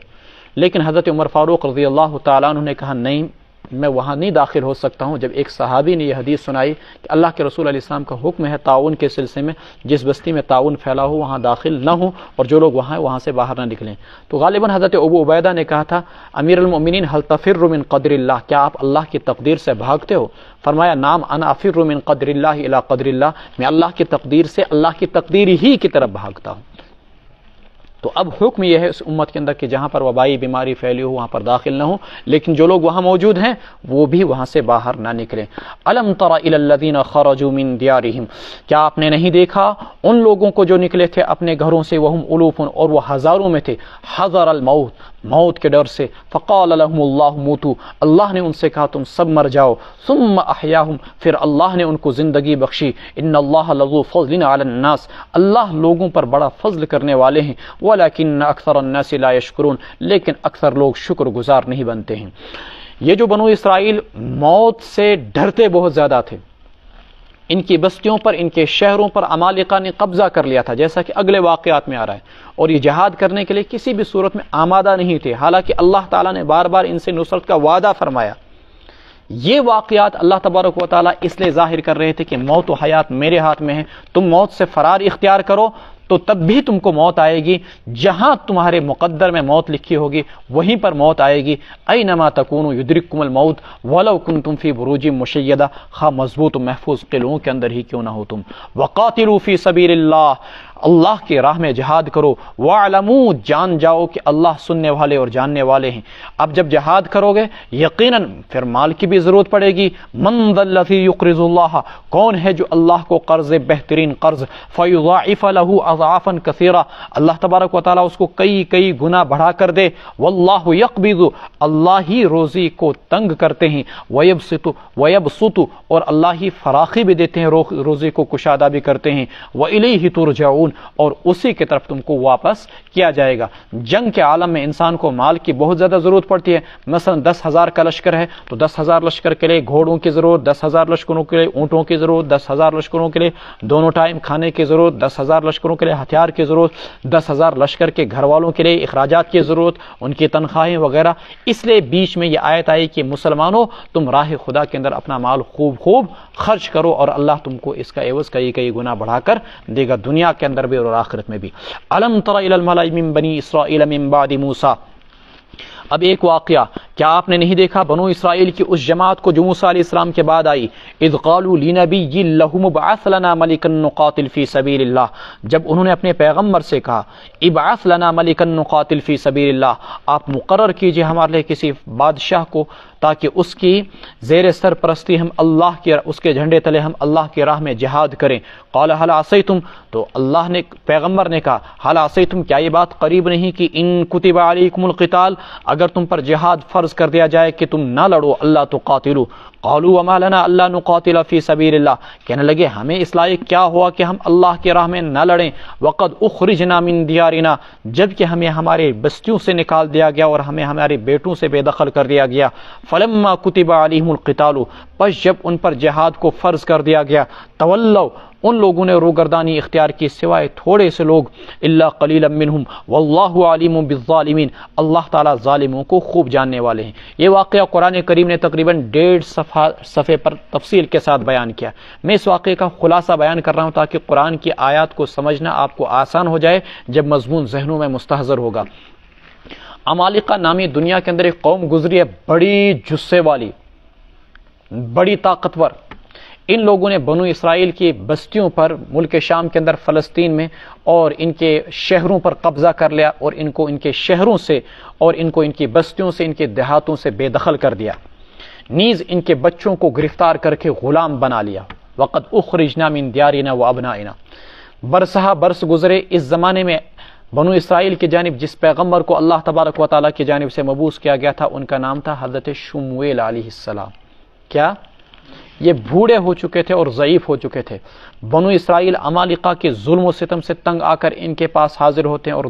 لیکن حضرت عمر فاروق رضی اللہ تعالیٰ عنہ نے کہا نہیں، میں وہاں نہیں داخل ہو سکتا ہوں۔ جب ایک صحابی نے یہ حدیث سنائی کہ اللہ کے رسول علیہ السلام کا حکم ہے طاعون کے سلسلے میں جس بستی میں طاعون پھیلا ہو وہاں داخل نہ ہوں، اور جو لوگ وہاں ہیں وہاں سے باہر نہ نکلیں، تو غالباً حضرت ابو عبیدہ نے کہا تھا امیر المؤمنین هل تفر من قدر اللہ، کیا آپ اللہ کی تقدیر سے بھاگتے ہو؟ فرمایا نعم انا افر من قدر اللہ الی قدر اللہ، میں اللہ کی تقدیر سے اللہ کی تقدیر ہی کی طرف بھاگتا ہوں۔ تو اب حکم یہ ہے اس امت کے اندر کہ جہاں پر وبائی بیماری پھیلی ہو وہاں پر داخل نہ ہو، لیکن جو لوگ وہاں موجود ہیں وہ بھی وہاں سے باہر نہ نکلیں۔ الم تر الی الذین خرجوا من دیارہم، کیا آپ نے نہیں دیکھا ان لوگوں کو جو نکلے تھے اپنے گھروں سے، وہم الوف، اور وہ ہزاروں میں تھے، حذر الموت، موت کے ڈر سے، فقال لهم اللہ موتوا، اللہ نے ان سے کہا تم سب مر جاؤ، ثم احیاہم، پھر اللہ نے ان کو زندگی بخشی، ان اللہ لذو فضل علی الناس، اللہ لوگوں پر بڑا فضل کرنے والے ہیں، ولیکن اکثر الناس لا یشکرون، لیکن اکثر لوگ شکر گزار نہیں بنتے ہیں۔ یہ جو بنو اسرائیل موت سے ڈرتے بہت زیادہ تھے، ان کی بستیوں پر، ان کے شہروں پر عمالقہ نے قبضہ کر لیا تھا، جیسا کہ اگلے واقعات میں آ رہا ہے، اور یہ جہاد کرنے کے لیے کسی بھی صورت میں آمادہ نہیں تھے، حالانکہ اللہ تعالیٰ نے بار بار ان سے نصرت کا وعدہ فرمایا۔ یہ واقعات اللہ تبارک و تعالیٰ اس لیے ظاہر کر رہے تھے کہ موت و حیات میرے ہاتھ میں ہے، تم موت سے فرار اختیار کرو تو تب بھی تم کو موت آئے گی، جہاں تمہارے مقدر میں موت لکھی ہوگی وہیں پر موت آئے گی۔ اینما تکونوا یدرککم الموت ولو کنتم فی بروج مشیدہ، خواہ مضبوط و محفوظ قلعوں کے اندر ہی کیوں نہ ہو تم۔ وقاتلوا فی سبیل اللہ، اللہ کی راہ میں جہاد کرو، وَاعْلَمُوا، جان جاؤ کہ اللہ سننے والے اور جاننے والے ہیں۔ اب جب جہاد کرو گے یقیناً پھر مال کی بھی ضرورت پڑے گی۔ مَنْ ذَا الَّذِي يُقْرِضُ اللَّهَ، کون ہے جو اللہ کو قرض بہترین قرض، فَيُضَاعِفَ لَهُ أَضْعَافًا كَثِيرًا، اللہ تبارک و تعالیٰ اس کو کئی گنا بڑھا کر دے۔ وَاللَّهُ يَقْبِضُ، اللہ ہی روزی کو تنگ کرتے ہیں، وَيَبْسُطُ، اور اللہ ہی فراخی بھی دیتے ہیں، روزی کو کشادہ بھی کرتے ہیں۔ وَإِلَيْهِ تُرْجَعُونَ، ترجعون، اور اسی کی طرف تم کو واپس کیا جائے گا۔ جنگ کے عالم میں انسان کو مال کی بہت زیادہ ضرورت پڑتی ہے۔ مثلا 10,000 کا لشکر ہے تو 10,000 لشکر کے لیے گھوڑوں کی ضرورت، 10,000 لشکروں کے لیے اونٹوں کی ضرورت، 10,000 لشکروں کے لیے دونوں ٹائم کھانے کی ضرورت، 10,000 لشکروں کے لیے ہتھیار کی ضرورت، 10,000 لشکر کے گھر والوں کے لیے اخراجات کی ضرورت، ان کی تنخواہیں وغیرہ۔ اس لیے بیچ میں یہ آیت آئی کہ مسلمانوں تم راہ خدا کے اندر اپنا مال خوب خرچ کرو، اور اللہ تم کو اس کا عوض کئی گنا بڑھا کر دے گا، دنیا کے اندر بھی اور آخرت میں بھی۔ الم تر الی الملأ من بنی اسرائیل من بعد موسیٰ، اب ایک واقعہ، کیا آپ نے نہیں دیکھا بنو اسرائیل کی اس جماعت کو جو موسیٰ علیہ السلام کے بعد آئی؟ اذ قالوا لنبی لہم ابعث لنا ملکا نقاتل فی سبیل اللہ، جب انہوں نے اپنے پیغمبر سے کہا ابعث لنا ملکا نقاتل فی سبیل اللہ، آپ مقرر کیجئے ہمارے لیے کسی بادشاہ کو تاکہ اس کی زیر سرپرستی ہم اللہ کے اس کے جھنڈے تلے ہم اللہ کی راہ میں جہاد کریں۔ قال هل عصیتم، تو اللہ نے پیغمبر نے کہا هل عصیتم، کیا یہ بات قریب نہیں کہ ان کتب علیکم القتال، اگر تم پر جہاد فرض کر دیا جائے کہ تم نہ لڑو، اللہ تقاتلوا، قالوا وما لنا الا نقاتل فی سبیل اللہ، کہنے لگے ہمیں اس لائق کیا ہوا کہ ہم اللہ کی راہ میں نہ لڑیں، وقد اخرجنا من دیارنا، جبکہ ہمیں ہمارے بستیوں سے نکال دیا گیا اور ہمیں ہمارے بیٹوں سے بے دخل کر دیا گیا۔ فلما کتب علیہم القتال، پس جب ان پر جہاد کو فرض کر دیا گیا، تولوا، ان لوگوں نے روگردانی اختیار کی سوائے تھوڑے سے لوگ، الا قلیلا منہم واللہ علیم بالظالمین، اللہ تعالیٰ ظالموں کو خوب جاننے والے ہیں۔ یہ واقعہ قرآن کریم نے تقریباً 1.5 صفحے پر تفصیل کے ساتھ بیان کیا۔ میں اس واقعے کا خلاصہ بیان کر رہا ہوں تاکہ قرآن کی آیات کو سمجھنا آپ کو آسان ہو جائے جب مضمون ذہنوں میں مستحضر ہوگا۔ عمالقہ نامی دنیا کے اندر ایک قوم گزری ہے، بڑی جثے والی، بڑی طاقتور۔ ان لوگوں نے بنو اسرائیل کی بستیوں پر ملک شام کے اندر فلسطین میں اور ان کے شہروں پر قبضہ کر لیا، اور ان کو ان کے شہروں سے اور ان کو ان کی بستیوں سے ان کے دیہاتوں سے بے دخل کر دیا، نیز ان کے بچوں کو گرفتار کر کے غلام بنا لیا۔ وقد اخرجنا من دیارنا وابنائنا، برسہ برس گزرے، اس زمانے میں بنو اسرائیل کی جانب جس پیغمبر کو اللہ تبارک و تعالیٰ کی جانب سے مبعوث کیا گیا تھا ان کا نام تھا حضرت شمویل علیہ السلام۔ کیا یہ بوڑھے ہو چکے تھے اور ضعیف ہو چکے تھے۔ بنو اسرائیل عمالقہ کے ظلم و ستم سے تنگ آ کر ان کے پاس حاضر ہوتے ہیں اور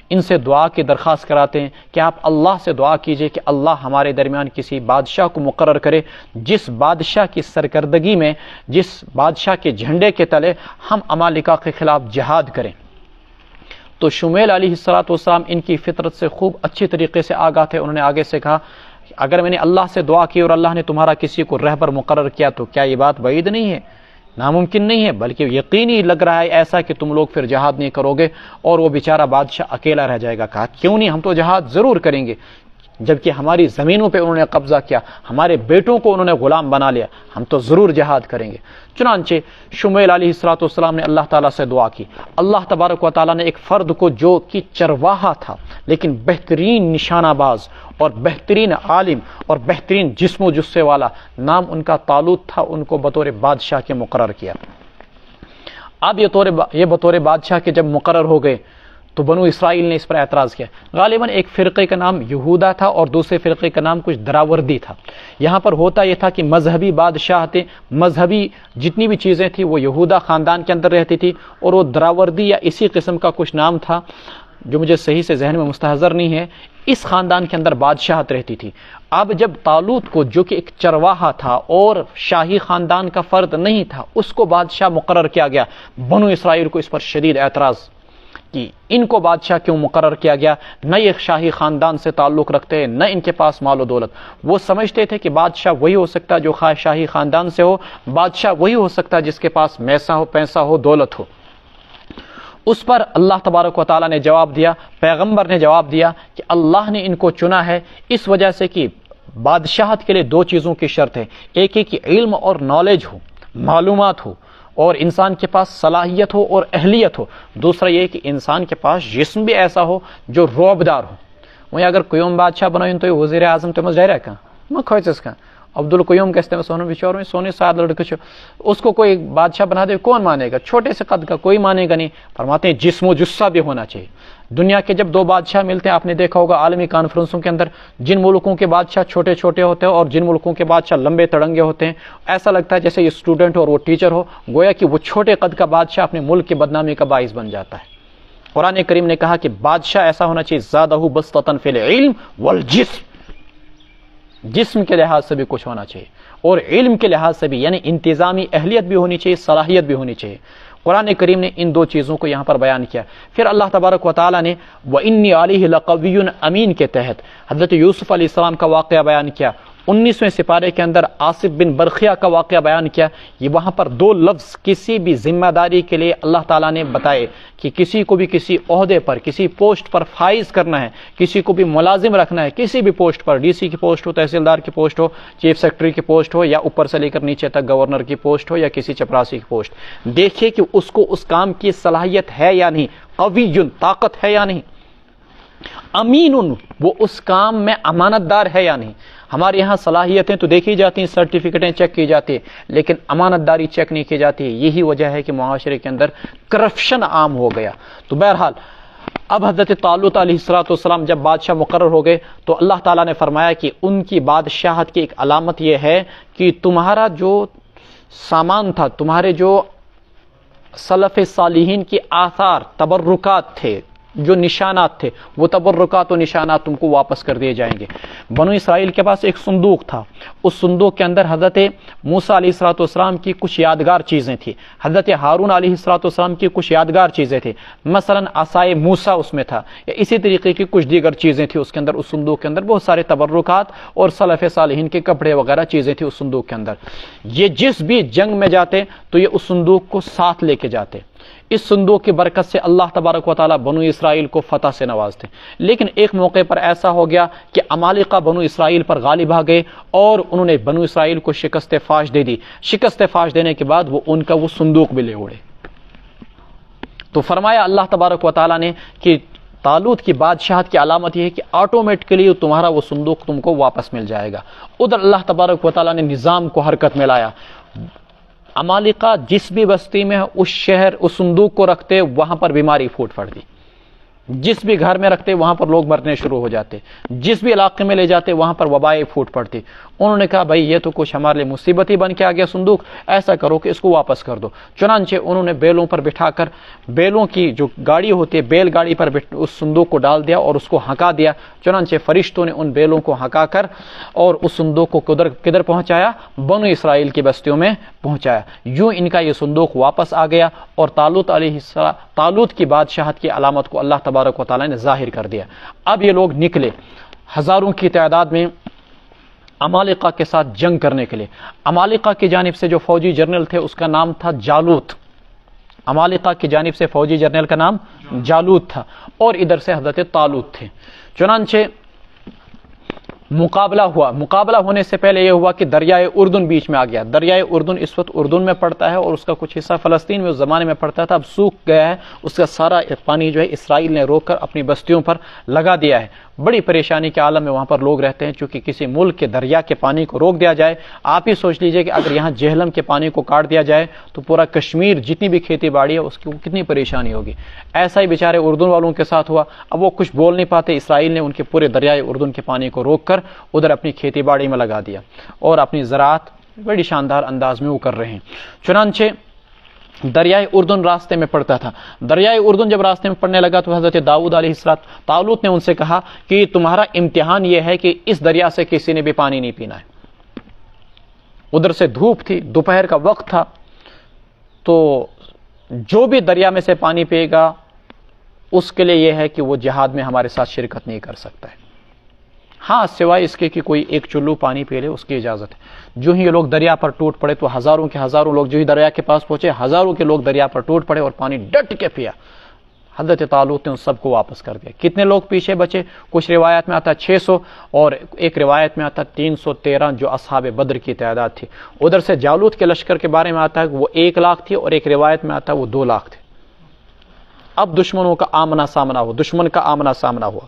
ان سے دعا کی درخواست کراتے ہیں کہ آپ اللہ سے دعا کیجئے کہ اللہ ہمارے درمیان کسی بادشاہ کو مقرر کرے جس بادشاہ کی سرکردگی میں، جس بادشاہ کے جھنڈے کے تلے ہم عمالقہ کے خلاف جہاد کریں۔ تو شمیل علیہ السلام ان کی فطرت سے خوب اچھی طریقے سے آگاہ تھے۔ انہوں نے آگے سے کہا اگر میں نے اللہ سے دعا کی اور اللہ نے تمہارا کسی کو رہبر مقرر کیا تو کیا یہ بات بعید نہیں ہے، ناممکن نہیں ہے، بلکہ یقینی لگ رہا ہے ایسا کہ تم لوگ پھر جہاد نہیں کرو گے اور وہ بیچارہ بادشاہ اکیلا رہ جائے گا۔ کہا کیوں نہیں، ہم تو جہاد ضرور کریں گے، جبکہ ہماری زمینوں پہ انہوں نے قبضہ کیا، ہمارے بیٹوں کو انہوں نے غلام بنا لیا، ہم تو ضرور جہاد کریں گے۔ چنانچہ شمیل علیہ السلام نے اللہ تعالیٰ سے دعا کی۔ اللہ تبارک و تعالیٰ نے ایک فرد کو جو کہ چرواہا تھا لیکن بہترین نشانہ باز اور بہترین عالم اور بہترین جسم و جثے والا، نام ان کا طالوت تھا، ان کو بطور بادشاہ کے مقرر کیا۔ اب یہ بطور بادشاہ کے جب مقرر ہو گئے تو بنو اسرائیل نے اس پر اعتراض کیا۔ غالباً ایک فرقے کا نام یہودا تھا اور دوسرے فرقے کا نام کچھ دراوردی تھا۔ یہاں پر ہوتا یہ تھا کہ مذہبی بادشاہ تھے، مذہبی جتنی بھی چیزیں تھیں وہ یہودا خاندان کے اندر رہتی تھی، اور وہ دراوردی یا اسی قسم کا کچھ نام تھا جو مجھے صحیح سے ذہن میں مستحضر نہیں ہے، اس خاندان کے اندر بادشاہت رہتی تھی۔ اب جب طالوت کو جو کہ ایک چرواہا تھا اور شاہی خاندان کا فرد نہیں تھا اس کو بادشاہ مقرر کیا گیا، بنو اسرائیل کو اس پر شدید اعتراض کہ ان کو بادشاہ کیوں مقرر کیا گیا، نہ یہ شاہی خاندان سے تعلق رکھتے نہ ان کے پاس مال و دولت۔ وہ سمجھتے تھے کہ بادشاہ وہی ہو سکتا جو شاہی خاندان سے ہو، بادشاہ وہی ہو سکتا جس کے پاس پیسہ ہو، دولت ہو۔ اس پر اللہ تبارک و تعالیٰ نے جواب دیا، پیغمبر نے جواب دیا کہ اللہ نے ان کو چنا ہے اس وجہ سے کہ بادشاہت کے لیے دو چیزوں کی شرط ہے، ایک ہے کہ علم اور نالج ہو، معلومات ہو، اور انسان کے پاس صلاحیت ہو اور اہلیت ہو، دوسرا یہ کہ انسان کے پاس جسم بھی ایسا ہو جو روبدار ہو۔ وہیں اگر قیوم بادشاہ بنائیں تو یہ وزیر اعظم تو مز ڈائریکٹ میں کھوچس کا عبد القیوم کہتے ہیں سونو بچور میں سونے ساتھ لڑکے چھو، اس کو کوئی بادشاہ بنا دے کون مانے گا، چھوٹے سے قد کا کوئی مانے گا نہیں۔ فرماتے ہیں جسم و جثہ بھی ہونا چاہیے، دنیا کے جب دو بادشاہ ملتے ہیں، آپ نے دیکھا ہوگا عالمی کانفرنسوں کے اندر، جن ملکوں کے بادشاہ چھوٹے چھوٹے ہوتے ہیں اور جن ملکوں کے بادشاہ لمبے تڑنگے ہوتے ہیں، ایسا لگتا ہے جیسے یہ اسٹوڈنٹ اور وہ ٹیچر ہو، گویا کہ وہ چھوٹے قد کا بادشاہ اپنے ملک کی بدنامی کا باعث بن جاتا ہے۔ قرآن کریم نے کہا کہ بادشاہ ایسا ہونا چاہیے زادہ بسطۃ فی العلم والجسم، جسم کے لحاظ سے بھی کچھ ہونا چاہیے اور علم کے لحاظ سے بھی، یعنی انتظامی اہلیت بھی ہونی چاہیے، صلاحیت بھی ہونی چاہیے۔ قرآن کریم نے ان دو چیزوں کو یہاں پر بیان کیا۔ پھر اللہ تبارک و تعالیٰ نے وَإِنِّي عَلَيْهِ لَقَوِيٌّ امین کے تحت حضرت یوسف علیہ السلام کا واقعہ بیان کیا۔ 19ویں سپارے کے اندر آصف بن برخیہ کا واقعہ بیان کیا۔ یہ وہاں پر دو لفظ کسی بھی ذمہ داری کے لیے اللہ تعالیٰ نے بتائے کہ کسی کو بھی کسی عہدے پر، کسی پوسٹ پر فائز کرنا ہے، کسی کو بھی ملازم رکھنا ہے، کسی بھی پوسٹ پر، ڈی سی کی پوسٹ ہو، تحصیلدار کی پوسٹ ہو، چیف سیکرٹری کی پوسٹ ہو، یا اوپر سے لے کر نیچے تک گورنر کی پوسٹ ہو، یا کسی چپراسی کی پوسٹ، دیکھیے کہ اس کو اس کام کی صلاحیت ہے یا نہیں، قوی طاقت ہے یا نہیں، امین وہ اس کام میں امانت دار ہے یا نہیں۔ ہمارے یہاں صلاحیتیں تو دیکھی جاتی ہیں، سرٹیفکیٹیں چیک کی جاتی ہیں، لیکن امانت داری چیک نہیں کی جاتی۔ یہی وجہ ہے کہ معاشرے کے اندر کرپشن عام ہو گیا۔ تو بہرحال اب حضرت طالوت علیہ السلام جب بادشاہ مقرر ہو گئے تو اللہ تعالیٰ نے فرمایا کہ ان کی بادشاہت کی ایک علامت یہ ہے کہ تمہارا جو سامان تھا، تمہارے جو سلف صالحین کی آثار، تبرکات تھے، جو نشانات تھے، وہ تبرکات و نشانات تم کو واپس کر دیے جائیں گے۔ بنو اسرائیل کے پاس ایک صندوق تھا، اس صندوق کے اندر حضرت موسیٰ علیہ السلام کی کچھ یادگار چیزیں تھیں، حضرت ہارون علیہ السلام کی کچھ یادگار چیزیں تھیں، مثلا عصائے موسیٰ اس میں تھا، یا اسی طریقے کی کچھ دیگر چیزیں تھیں اس کے اندر۔ اس صندوق کے اندر بہت سارے تبرکات اور سلف صالحین کے کپڑے وغیرہ چیزیں تھیں اس صندوق کے اندر۔ یہ جس بھی جنگ میں جاتے تو یہ اس صندوق کو ساتھ لے کے جاتے۔ اس صندوق کی برکت سے اللہ تبارک و تعالیٰ بنو اسرائیل کو فتح سے نوازتے۔ لیکن ایک موقع پر ایسا ہو گیا کہ عمالقہ بنو اسرائیل پر غالب آ گئے اور انہوں نے بنو اسرائیل کو شکست فاش دے دی۔ شکست فاش دینے کے بعد ان کا وہ صندوق بھی لے اڑے۔ تو فرمایا اللہ تبارک و تعالیٰ نے کہ طالوت کی بادشاہت کی علامت یہ ہے کہ آٹومیٹکلی تمہارا وہ صندوق تم کو واپس مل جائے گا۔ ادھر اللہ تبارک و تعالیٰ نے نظام کو حرکت میں لایا۔ عمالقہ جس بھی بستی میں اس شہر اس صندوق کو رکھتے وہاں پر بیماری پھوٹ پڑتی، جس بھی گھر میں رکھتے وہاں پر لوگ مرنے شروع ہو جاتے، جس بھی علاقے میں لے جاتے وہاں پر وبائیں پھوٹ پڑتی۔ انہوں نے کہا بھائی یہ تو کچھ ہمارے لیے مصیبت ہی بن کے آ گیا صندوق، ایسا کرو کہ اس کو واپس کر دو۔ چنانچہ انہوں نے بیلوں پر بٹھا کر، بیلوں کی جو گاڑی ہوتی ہے بیل گاڑی پر اس صندوق کو ڈال دیا اور اس کو ہکا دیا۔ چنانچہ فرشتوں نے ان بیلوں کو ہکا کر اور اس صندوق کو کدھر پہنچایا؟ بنو اسرائیل کی بستیوں میں پہنچایا۔ یوں ان کا یہ صندوق واپس آ گیا اور طالوت کی بادشاہت کی علامت کو اللہ تبارک و تعالیٰ نے ظاہر کر دیا۔ اب یہ لوگ نکلے ہزاروں کی تعداد میں عمالقہ کے ساتھ جنگ کرنے کے لیے۔ عمالقہ کی جانب سے جو فوجی جنرل تھے اس کا نام تھا جالوت۔ عمالقہ کی جانب سے فوجی جنرل کا نام جالوت تھا اور ادھر سے حضرت طالوت تھے۔ چنانچہ مقابلہ ہوا۔ مقابلہ ہونے سے پہلے یہ ہوا کہ دریائے اردن بیچ میں آ گیا۔ دریائے اردن اس وقت اردن میں پڑتا ہے اور اس کا کچھ حصہ فلسطین میں اس زمانے میں پڑتا تھا، اب سوکھ گیا ہے۔ اس کا سارا پانی جو ہے اسرائیل نے روک کر اپنی بستیوں پر لگا دیا ہے۔ بڑی پریشانی کے عالم میں وہاں پر لوگ رہتے ہیں، چونکہ کسی ملک کے دریا کے پانی کو روک دیا جائے، آپ ہی سوچ لیجئے کہ اگر یہاں جہلم کے پانی کو کاٹ دیا جائے تو پورا کشمیر جتنی بھی کھیتی باڑی ہے اس کی کتنی پریشانی ہوگی۔ ایسا ہی بیچارے اردن والوں کے ساتھ ہوا۔ اب وہ کچھ بول نہیں پاتے، اسرائیل نے ان کے پورے دریائے اردن کے پانی کو روک کر ادھر اپنی کھیتی باڑی میں لگا دیا اور اپنی زراعت بڑی شاندار انداز میں وہ کر رہے ہیں۔ چنانچہ دریائے اردن راستے میں پڑتا تھا۔ دریائے اردن جب راستے میں پڑنے لگا تو حضرت داؤد علیہ السلام طالوت نے ان سے کہا کہ تمہارا امتحان یہ ہے کہ اس دریا سے کسی نے بھی پانی نہیں پینا ہے۔ ادھر سے دھوپ تھی، دوپہر کا وقت تھا، تو جو بھی دریا میں سے پانی پیے گا اس کے لیے یہ ہے کہ وہ جہاد میں ہمارے ساتھ شرکت نہیں کر سکتا ہے۔ ہاں سوائے اس کے کہ کوئی ایک چلو پانی پی لے اس کی اجازت ہے۔ جو ہی یہ لوگ دریا پر ٹوٹ پڑے تو ہزاروں کے ہزاروں لوگ جو ہی دریا کے پاس پہنچے، ہزاروں کے لوگ دریا پر ٹوٹ پڑے اور پانی ڈٹ کے پیا۔ حضرت طالوت نے ان سب کو واپس کر دیا۔ کتنے لوگ پیچھے بچے؟ کچھ روایت میں آتا ہے 600 اور ایک روایت میں آتا ہے 313 جو اصحاب بدر کی تعداد تھی۔ ادھر سے جالوت کے لشکر کے بارے میں آتا ہے کہ وہ 1 لاکھ تھی اور ایک روایت میں آتا ہے وہ 2 لاکھ تھے۔ اب دشمنوں کا آمنا سامنا ہوا، دشمن کا آمنا سامنا ہوا۔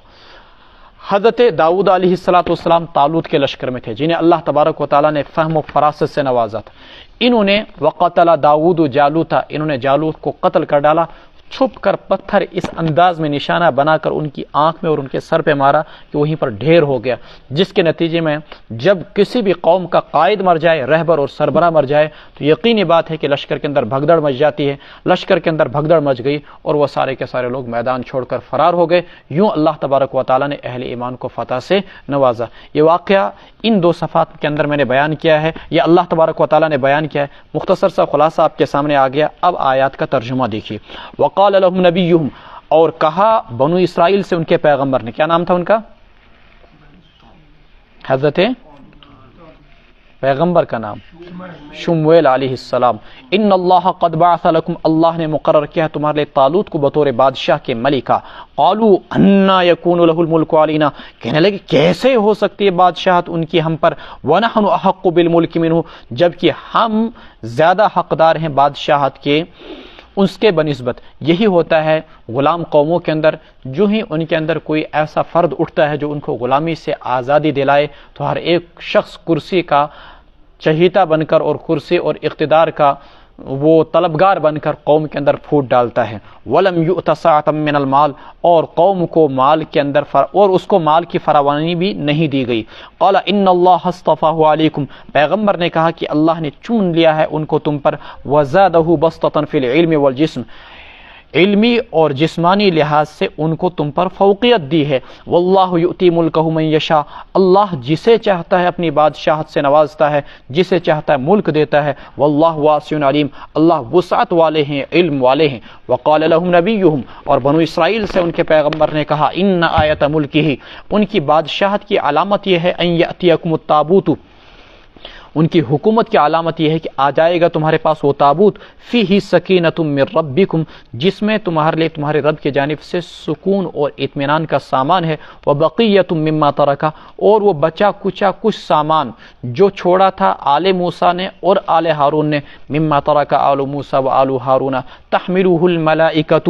حضرت داؤد علیہ السلام طالوت کے لشکر میں تھے جنہیں اللہ تبارک و تعالیٰ نے فہم و فراست سے نوازا تھا۔ انہوں نے وقتل داؤد جالوت، انہوں نے جالوت کو قتل کر ڈالا۔ چھپ کر پتھر اس انداز میں نشانہ بنا کر ان کی آنکھ میں اور ان کے سر پہ مارا کہ وہیں پر ڈھیر ہو گیا، جس کے نتیجے میں جب کسی بھی قوم کا قائد مر جائے، رہبر اور سربراہ مر جائے، تو یقینی بات ہے کہ لشکر کے اندر بھگدڑ مچ جاتی ہے۔ لشکر کے اندر بھگدڑ مچ گئی اور وہ سارے کے سارے لوگ میدان چھوڑ کر فرار ہو گئے۔ یوں اللہ تبارک و تعالیٰ نے اہل ایمان کو فتح سے نوازا۔ یہ واقعہ ان 2 صفحات کے اندر میں نے بیان کیا ہے، یہ اللہ تبارک و تعالیٰ نے بیان کیا ہے۔ مختصر سا خلاصہ آپ کے سامنے آ گیا۔ اب آیات کا ترجمہ دیکھیے۔ وقال لهم نبیہم، اور کہا بنو اسرائیل سے ان کے پیغمبر نے، کیا نام تھا ان کا؟ حضرت پیغمبر کا نام شمویل علیہ السلام۔ ان اللہ قد بعث لکم، اللہ نے مقرر کیا ہے تمہارے لیے طالوت کو بطور بادشاہ کے ملکہ۔ قالوا انا یکون له الملک علینا، کہنے لگے کیسے ہو سکتی ہے بادشاہت ان کی ہم پر، ونحن احق بالملک منہ، جبکہ ہم زیادہ حقدار ہیں بادشاہت کے اس کے بنسبت۔ یہی ہوتا ہے غلام قوموں کے اندر، جو ہی ان کے اندر کوئی ایسا فرد اٹھتا ہے جو ان کو غلامی سے آزادی دلائے، تو ہر ایک شخص کرسی کا چہیتا بن کر اور کرسی اور اقتدار کا وہ طلبگار بن کر قوم کے اندر پھوٹ ڈالتا ہے۔ وَلَمْ يُؤْتَ سَعَةً مِّنَ الْمَالِ، اور قوم کو مال کے اندر اور اس کو مال کی فراوانی بھی نہیں دی گئی۔ قَالَ إِنَّ اللَّهَ اصْطَفَاهُ عَلَيْكُمْ، پیغمبر نے کہا کہ اللہ نے چن لیا ہے ان کو تم پر۔ وَزَادَهُ بَسْطَةً فِي الْعِلْمِ وَالْجِسْمِ، علمی اور جسمانی لحاظ سے ان کو تم پر فوقیت دی ہے۔ واللہ یؤتی ملکہ من یشاء، اللہ جسے چاہتا ہے اپنی بادشاہت سے نوازتا ہے، جسے چاہتا ہے ملک دیتا ہے۔ واللہ واسع علیم، اللہ وسعت والے ہیں، علم والے ہیں۔ وقال لهم نبیہم، اور بنو اسرائیل سے ان کے پیغمبر نے کہا، ان آیت ملکہ، ان کی بادشاہت کی علامت یہ ہے، ان یأتیکم التابوت، ان کی حکومت کی علامت یہ ہے کہ آ جائے گا تمہارے پاس وہ تابوت، فیہ سکینۃ من ربکم، جس میں تمہارے لیے تمہارے رب کی جانب سے سکون اور اطمینان کا سامان ہے، وبقیۃ مما ترک، اور وہ بچا کچا کچھ سامان جو چھوڑا تھا آل موسیٰ نے اور آل ہارون نے، مما ترک آل موسیٰ و آل ہارون تحملہ الملائکۃ،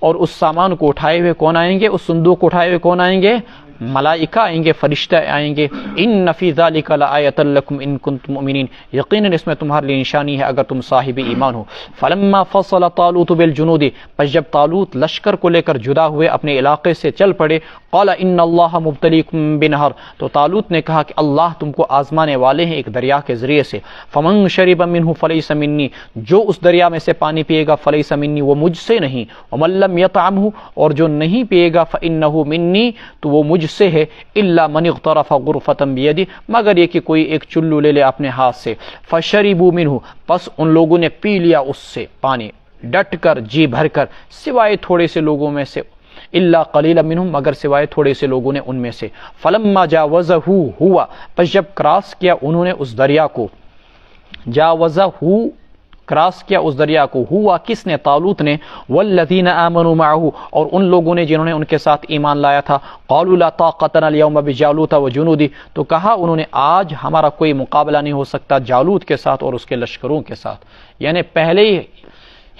اور اس سامان کو اٹھائے ہوئے کون آئیں گے، اس صندوق کو اٹھائے ہوئے کون آئیں گے؟ ملائکہ آئیں گے، فرشتہ آئیں گے۔ ان فی ذلک لآیۃ لکم ان کنتم مؤمنین، یقیناً اس میں تمہارے لیے نشانی ہے اگر تم صاحب ایمان ہو۔ فلما فصل طالوت بالجنود، پس جب طالوت لشکر کو لے کر جدا ہوئے اپنے علاقے سے چل پڑے، قال ان اللہ مبتلیکم بنہر، تو طالوت نے کہا کہ اللہ تم کو آزمانے والے ہیں ایک دریا کے ذریعے سے۔ فمن شرب منہ فلیس منی، جو اس دریا میں سے پانی پیے گا فلیس منی، وہ مجھ سے نہیں۔ ومن لم یطعمہ، اور جو نہیں پیے گا فانہ منی، تو وہ مجھ سے ہے، الا من اغترف غرفۃ بیدہ، مگر یہ کہ کوئی ایک چلو لے لے اپنے ہاتھ سے۔ فشربوا منہ، پس ان لوگوں نے پی لیا اس سے پانی، ڈٹ کر جی بھر کر، سوائے تھوڑے سے لوگوں میں سے، الا قلیلا منہم، مگر سوائے تھوڑے سے لوگوں نے ان میں سے۔ فلما جاوزہ ہوا، پس جب کراس کیا انہوں نے اس دریا کو، جاوزہ کراس کیا اس دریا کو، ہوا کس نے؟ طالوت نے، والذین آمنوا معه، اور ان لوگوں نے جنہوں نے ان کے ساتھ ایمان لایا تھا۔ قالوا لا طاقت لنا اليوم بجالوت وجنودہ، تو کہا انہوں نے آج ہمارا کوئی مقابلہ نہیں ہو سکتا جالوت کے ساتھ اور اس کے لشکروں کے ساتھ، یعنی پہلے ہی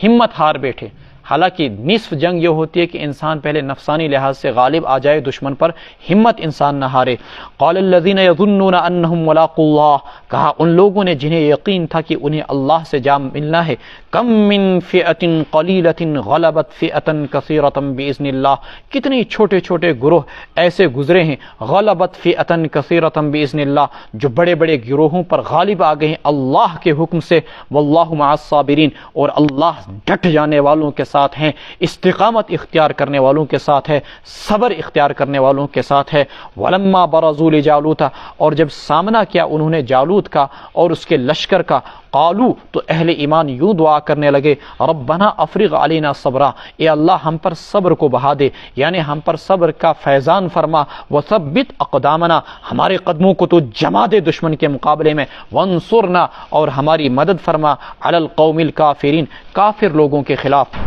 ہمت ہار بیٹھے۔ حالانکہ نصف جنگ یہ ہوتی ہے کہ انسان پہلے نفسانی لحاظ سے غالب آ جائے دشمن پر، ہمت انسان نہ ہارے۔ قال الذین یظنون انہم ملاقو اللہ، کہا ان لوگوں نے جنہیں یقین تھا کہ انہیں اللہ سے جا ملنا ہے، کم من فئۃ قلیلۃ غلبت فئۃ کثیرۃ باذن اللہ، کتنی چھوٹے چھوٹے گروہ ایسے گزرے ہیں، غلبت فئۃ کثیرۃ باذن اللہ، جو بڑے بڑے گروہوں پر غالب آ گئے ہیں اللہ کے حکم سے۔ واللہ مع الصابرین، اور اللہ ڈٹ جانے والوں کے ساتھ ہیں، استقامت اختیار کرنے والوں کے ساتھ ہے، صبر اختیار کرنے والوں کے ساتھ ہے۔ ولما برزوا لجالوت، اور جب سامنا کیا انہوں نے جالوت کا اور اس کے لشکر کا، قالو، تو اہل ایمان یوں دعا کرنے لگے، ربنا افرغ علینا صبرا، اے اللہ ہم پر صبر کو بہا دے، یعنی ہم پر صبر کا فیضان فرما، وثبت اقدامنا، ہمارے قدموں کو تو جما دے دشمن کے مقابلے میں، وانصرنا، اور ہماری مدد فرما، علی القوم الکافرین، کافر لوگوں کے خلاف۔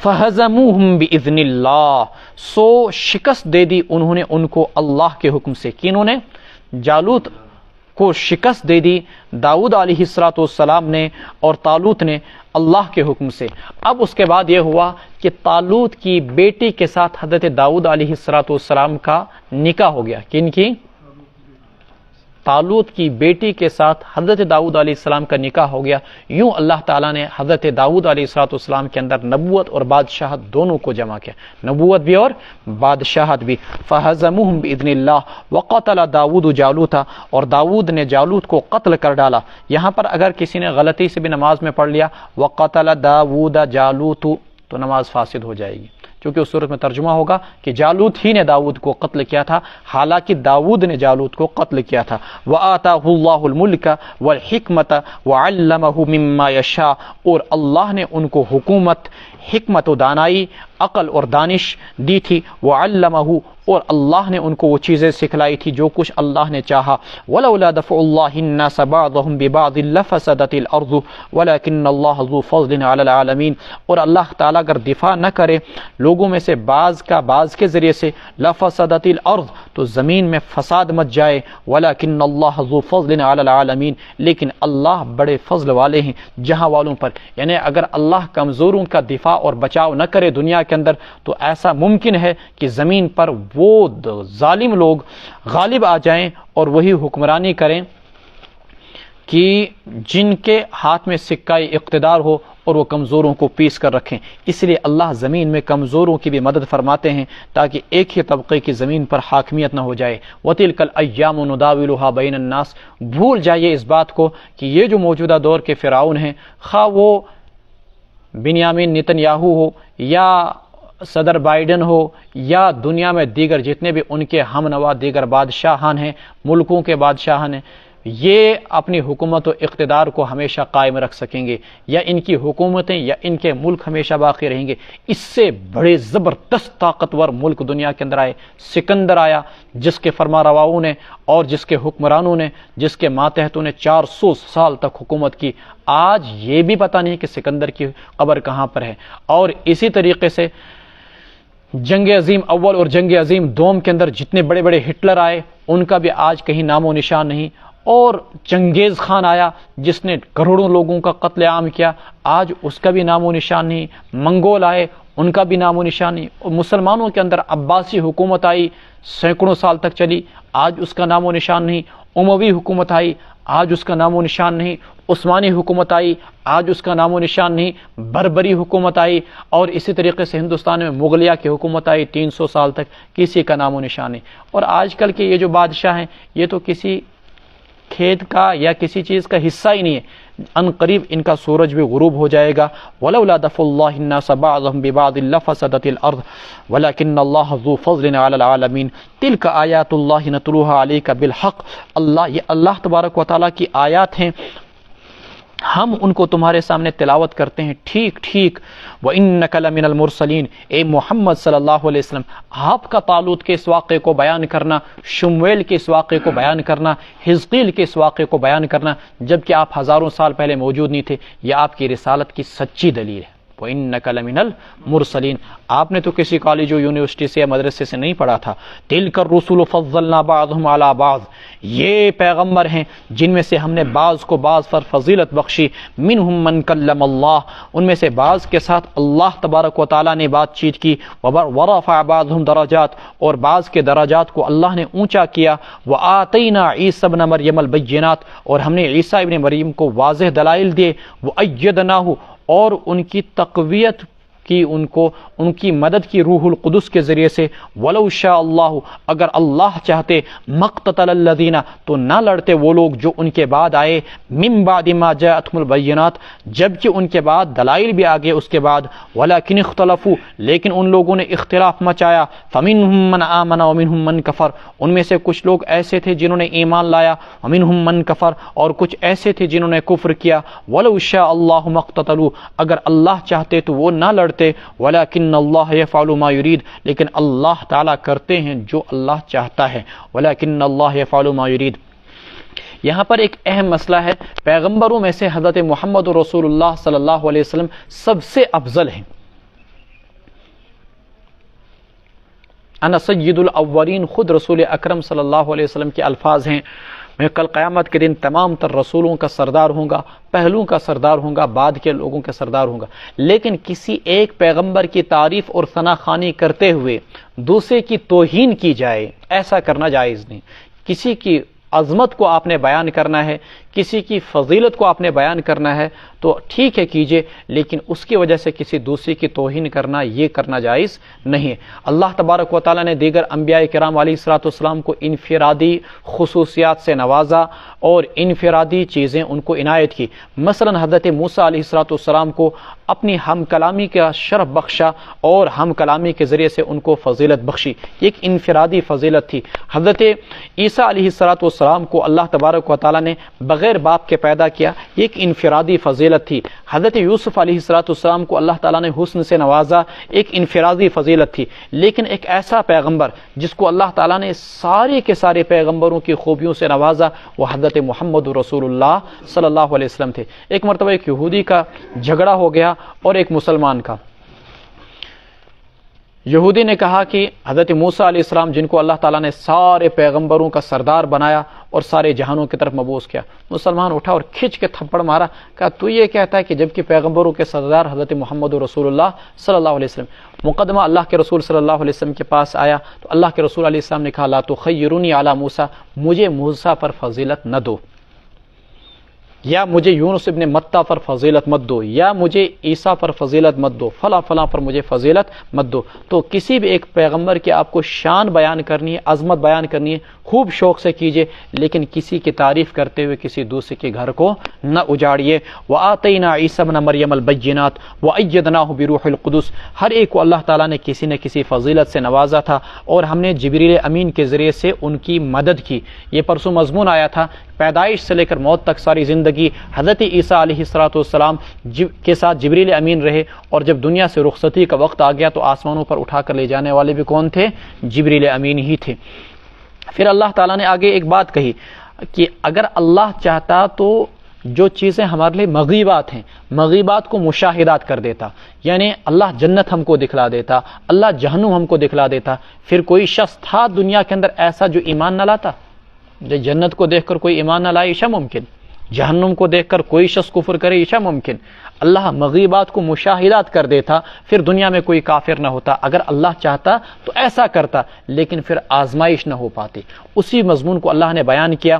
فہزموہم باذن اللہ، سو شکست دے دی انہوں نے ان کو اللہ کے حکم سے۔ کنہوں نے؟ جالوت کو شکست دے دی داؤد علیہ السلام نے اور طالوت نے اللہ کے حکم سے۔ اب اس کے بعد یہ ہوا کہ طالوت کی بیٹی کے ساتھ حضرت داؤد علیہ السلام کا نکاح ہو گیا۔ کن کی؟ طالوت کی بیٹی کے ساتھ حضرت داؤد علیہ السلام کا نکاح ہو گیا، یوں اللہ تعالیٰ نے حضرت داؤد علیہ السلام کے اندر نبوت اور بادشاہت دونوں کو جمع کیا، نبوت بھی اور بادشاہت بھی۔ فہزموہم بإذن اللہ وقتل داؤد جالوت، اور داؤد نے جالوت کو قتل کر ڈالا۔ یہاں پر اگر کسی نے غلطی سے بھی نماز میں پڑھ لیا وقتل داؤد جالوت تو نماز فاسد ہو جائے گی، کیونکہ اس صورت میں ترجمہ ہوگا کہ جالوت ہی نے داؤد کو قتل کیا تھا، حالانکہ داؤد نے جالوت کو قتل کیا تھا۔ وَآتَاهُ اللَّهُ الْمُلْكَ وَالْحِكْمَةَ وَعَلَّمَهُ مِمَّا يَشَاءُ، اور اللہ نے ان کو حکومت، حکمت و دانائی، عقل اور دانش دی تھی۔ وَعَلَّمَهُ، اور اللہ نے ان کو وہ چیزیں سکھلائی تھی جو کچھ اللہ نے چاہا۔ وَلَوْلَا دَفْعُ اللَّهِ النَّاسَ بَعْضَهُمْ بِبَعْضٍ لَفَسَدَتِ الْأَرْضُ وَلَكِنَّ اللَّهَ ذُو فَضْلٍ عَلَى الْعَالَمِينَ، اور اللہ تعالیٰ اگر دفاع نہ کرے لوگوں میں سے بعض کا بعض کے ذریعے سے، لَفَسَدَتِ الْأَرْضُ، تو زمین میں فساد مچ جائے۔ وَلَكِنَّ اللَّهَ ذُو فَضْلٍ عَلَى الْعَالَمِينَ، لیکن اللہ بڑے فضل والے ہیں جہاں والوں پر، یعنی اگر اللہ کمزوروں کا دفاع اور بچاؤ نہ کرے دنیا کے اندر تو ایسا ممکن ہے کہ زمین پر وہ ظالم لوگ غالب آ جائیں اور وہی حکمرانی کریں کہ جن کے ہاتھ میں سکہ اقتدار ہو اور وہ کمزوروں کو پیس کر رکھیں۔ اس لیے اللہ زمین میں کمزوروں کی بھی مدد فرماتے ہیں تاکہ ایک ہی طبقے کی زمین پر حاکمیت نہ ہو جائے۔ وَتِلْكَ الْأَيَّامُ نُدَاوِلُهَا بَيْنَ النَّاسِ، بھول جائیے اس بات کو کہ یہ جو موجودہ دور کے فرعون ہیں، خواہ وہ بنیامین نتنیاہو ہو یا صدر بائیڈن ہو یا دنیا میں دیگر جتنے بھی ان کے ہم نوا دیگر بادشاہان ہیں، ملکوں کے بادشاہان ہیں، یہ اپنی حکومت و اقتدار کو ہمیشہ قائم رکھ سکیں گے، یا ان کی حکومتیں یا ان کے ملک ہمیشہ باقی رہیں گے۔ اس سے بڑے زبردست طاقتور ملک دنیا کے اندر آئے، سکندر آیا جس کے فرما رواؤں نے اور جس کے حکمرانوں نے، جس کے ماتحتوں نے 400 سال تک حکومت کی۔ آج یہ بھی پتہ نہیں کہ سکندر کی قبر کہاں پر ہے۔ اور اسی طریقے سے جنگ عظیم اول اور جنگ عظیم دوم کے اندر جتنے بڑے بڑے ہٹلر آئے ان کا بھی آج کہیں نام و نشان نہیں، اور چنگیز خان آیا جس نے کروڑوں لوگوں کا قتل عام کیا، آج اس کا بھی نام و نشان نہیں۔ منگول آئے، ان کا بھی نام و نشان نہیں۔ اور مسلمانوں کے اندر عباسی حکومت آئی، سینکڑوں سال تک چلی، آج اس کا نام و نشان نہیں۔ اموی حکومت آئی، آج اس کا نام و نشان نہیں۔ عثمانی حکومت آئی، آج اس کا نام و نشان نہیں۔ بربری حکومت آئی، اور اسی طریقے سے ہندوستان میں مغلیہ کی حکومت آئی 300 سال تک، کسی کا نام و نشان نہیں۔ اور آج کل کے یہ جو بادشاہ ہیں یہ تو کسی کھیت کا یا کسی چیز کا حصہ ہی نہیں ہے، ان قریب ان کا سورج بھی غروب ہو جائے گا۔ وَلَوْلَا دَفْعُ اللَّهِ النَّاسَ بَعْضَهُمْ بِبَعْضٍ لَفَسَدَتِ الْأَرْضُ وَلَكِنَّ اللَّهَ ذُو فَضْلٍ عَلَى الْعَالَمِينَ تِلْكَ آیَاتُ اللَّهِ نَتْلُوهَا عَلَيْكَ بِالْحَقِّ، یہ اللہ تبارک و تعالیٰ کی آیات ہیں، ہم ان کو تمہارے سامنے تلاوت کرتے ہیں ٹھیک ٹھیک۔ وَإِنَّكَ لَمِنَ الْمُرْسَلِينَ، اے محمد صلی اللہ علیہ وسلم، آپ کا طالوت کے اس واقعے کو بیان کرنا، شمویل کے اس واقعے کو بیان کرنا، حزقیل کے اس واقعے کو بیان کرنا جبکہ آپ ہزاروں سال پہلے موجود نہیں تھے، یہ آپ کی رسالت کی سچی دلیل ہے۔ وَإِنَّكَ لَمِنَ الْمُرْسَلِينَ، آپ نے تو کسی کالج و یونیورسٹی سے یا مدرسے سے نہیں پڑھا تھا۔ تِلْكَ الرُّسُلُ فَضَّلْنَا بَعْضَهُمْ عَلَى بَعْضٍ، یہ پیغمبر ہیں جن میں سے ہم نے بعض کو بعض پر فضیلت بخشی۔ مِنْهُمْ مَنْ كَلَّمَ اللَّهُ، ان میں سے بعض کے ساتھ اللہ تبارک و تعالیٰ نے بات چیت کی۔ وَرَفَعَ بَعْضَهُمْ درجات، اور بعض کے درجات کو اللہ نے اونچا کیا۔ وَآتَيْنَا عِيسَى ابْنَ مَرْيَمَ الْبَيِّنَاتِ، اور ہم نے عیسیٰ ابن مریم کو واضح دلائل دیے۔ وَأَيَّدْنَاهُ، اور ان کی تقویت کی، ان کی مدد کی روح القدس کے ذریعے سے۔ وَلَوْ شَاءَ اللَّهُ، اگر اللہ چاہتے، مَقْتَتَلَ الَّذِينَ، تو نہ لڑتے وہ لوگ جو ان کے بعد آئے، مِن بَعْدِ مَا جَاءَتْهُمُ الْبَيِّنَاتُ، جبکہ ان کے بعد دلائل بھی آگے اس کے بعد۔ وَلَكِنِ اخْتَلَفُوا، لیکن ان لوگوں نے اختلاف مچایا۔ فَمِنْهُمْ مَنْ آمَنَ وَمِنْهُمْ مَنْ كَفَرَ، ان میں سے کچھ لوگ ایسے تھے جنہوں نے ایمان لایا، وَمِنْهُمْ مَنْ كَفَرَ، اور کچھ ایسے تھے جنہوں نے کفر کیا۔ وَلَوْ شَاءَ اللَّهُ مَا اقْتَتَلُوا، اگر اللہ چاہتے تو وہ نہ لڑتے۔ وَلَكِنَّ اللَّهَ يَفْعَلُ مَا يُرِيدُ، لیکن اللہ تعالیٰ کرتے ہیں جو اللہ چاہتا ہے۔ وَلَكِنَّ اللَّهَ يَفْعَلُ مَا يُرِيدُ، یہاں پر ایک اہم مسئلہ ہے، پیغمبروں میں سے حضرت محمد رسول اللہ صلی اللہ علیہ وسلم سب سے افضل ہیں۔ انا سید الاولین، خود رسول اکرم صلی اللہ علیہ وسلم کے الفاظ ہیں، میں کل قیامت کے دن تمام تر رسولوں کا سردار ہوں گا، پہلوں کا سردار ہوں گا، بعد کے لوگوں کا سردار ہوں گا۔ لیکن کسی ایک پیغمبر کی تعریف اور ثناخوانی کرتے ہوئے دوسرے کی توہین کی جائے، ایسا کرنا جائز نہیں۔ کسی کی عظمت کو آپ نے بیان کرنا ہے، کسی کی فضیلت کو آپ نے بیان کرنا ہے تو ٹھیک ہے کیجئے، لیکن اس کی وجہ سے کسی دوسری کی توہین کرنا، یہ کرنا جائز نہیں ہے۔ اللہ تبارک و تعالیٰ نے دیگر انبیاء کرام علیہ الصلوۃ والسلام کو انفرادی خصوصیات سے نوازا اور انفرادی چیزیں ان کو عنایت کی۔ مثلا حضرت موسیٰ علیہ الصلوۃ والسلام کو اپنی ہم کلامی کا شرف بخشا اور ہم کلامی کے ذریعے سے ان کو فضیلت بخشی، ایک انفرادی فضیلت تھی۔ حضرت عیسیٰ علیہ الصلوۃ والسلام کو اللہ تبارک و تعالیٰ نے بغیر باپ کے پیدا کیا، ایک انفرادی فضیلت تھی۔ حضرت یوسف علیہ الصلوۃ والسلام کو اللہ تعالیٰ نے حسن سے نوازا، ایک انفرادی فضیلت تھی۔ لیکن ایک ایسا پیغمبر جس کو اللہ تعالیٰ نے سارے کے سارے پیغمبروں کی خوبیوں سے نوازا، وہ حضرت محمد رسول اللہ صلی اللہ علیہ وسلم تھے۔ ایک مرتبہ ایک یہودی کا جھگڑا ہو گیا اور ایک مسلمان کا۔ یہودی نے کہا کہ حضرت موسیٰ علیہ السلام جن کو اللہ تعالیٰ نے سارے پیغمبروں کا سردار بنایا اور سارے جہانوں کی طرف مبعوث کیا، مسلمان اٹھا اور کھنچ کے تھپڑ مارا، کہا تو یہ کہتا ہے کہ جبکہ پیغمبروں کے سردار حضرت محمد رسول اللہ صلی اللہ علیہ وسلم۔ مقدمہ اللہ کے رسول صلی اللہ علیہ وسلم کے پاس آیا تو اللہ کے رسول علیہ السلام نے کہا لا تخیرونی علی موسیٰ، مجھے موسیٰ پر فضیلت نہ دو، یا مجھے یونس ابن متیٰ پر فضیلت مت دو، یا مجھے عیسیٰ پر فضیلت مت دو، فلاں فلاں پر مجھے فضیلت مت دو۔ تو کسی بھی ایک پیغمبر کی آپ کو شان بیان کرنی ہے، عظمت بیان کرنی ہے، خوب شوق سے کیجئے، لیکن کسی کی تعریف کرتے ہوئے کسی دوسرے کے گھر کو نہ اجاڑیے۔ وَآتَيْنَا عِيسَى ابْنَ مَرْيَمَ الْبَيِّنَاتِ وَأَيَّدْنَاهُ بِرُوحِ الْقُدُسِ، ہر ایک کو اللہ تعالیٰ نے کسی نہ کسی فضیلت سے نوازا تھا اور ہم نے جبریل امین کے ذریعے سے ان کی مدد کی۔ یہ پرسوں مضمون آیا تھا، پیدائش سے لے کر موت تک ساری زندگی حضرت عیسیٰ علیہ السلام کے ساتھ جبریل امین رہے، اور جب دنیا سے رخصتی کا وقت آ گیا تو آسمانوں پر اٹھا کر لے جانے والے بھی کون تھے؟ جبریل امین ہی تھے۔ پھر اللہ تعالیٰ نے آگے ایک بات کہی کہ اگر اللہ چاہتا تو جو چیزیں ہمارے لیے مغیبات ہیں، مغیبات کو مشاہدات کر دیتا، یعنی اللہ جنت ہم کو دکھلا دیتا، اللہ جہنم ہم کو دکھلا دیتا۔ پھر کوئی شخص تھا دنیا کے اندر ایسا جو ایمان نہ لاتا؟ جنت کو دیکھ کر کوئی ایمان نہ لائے، ایشا ممکن؟ جہنم کو دیکھ کر کوئی شخص کفر کرے، ایشا ممکن؟ اللہ مغیبات کو مشاہدات کر دیتا، پھر دنیا میں کوئی کافر نہ ہوتا۔ اگر اللہ چاہتا تو ایسا کرتا، لیکن پھر آزمائش نہ ہو پاتی۔ اسی مضمون کو اللہ نے بیان کیا،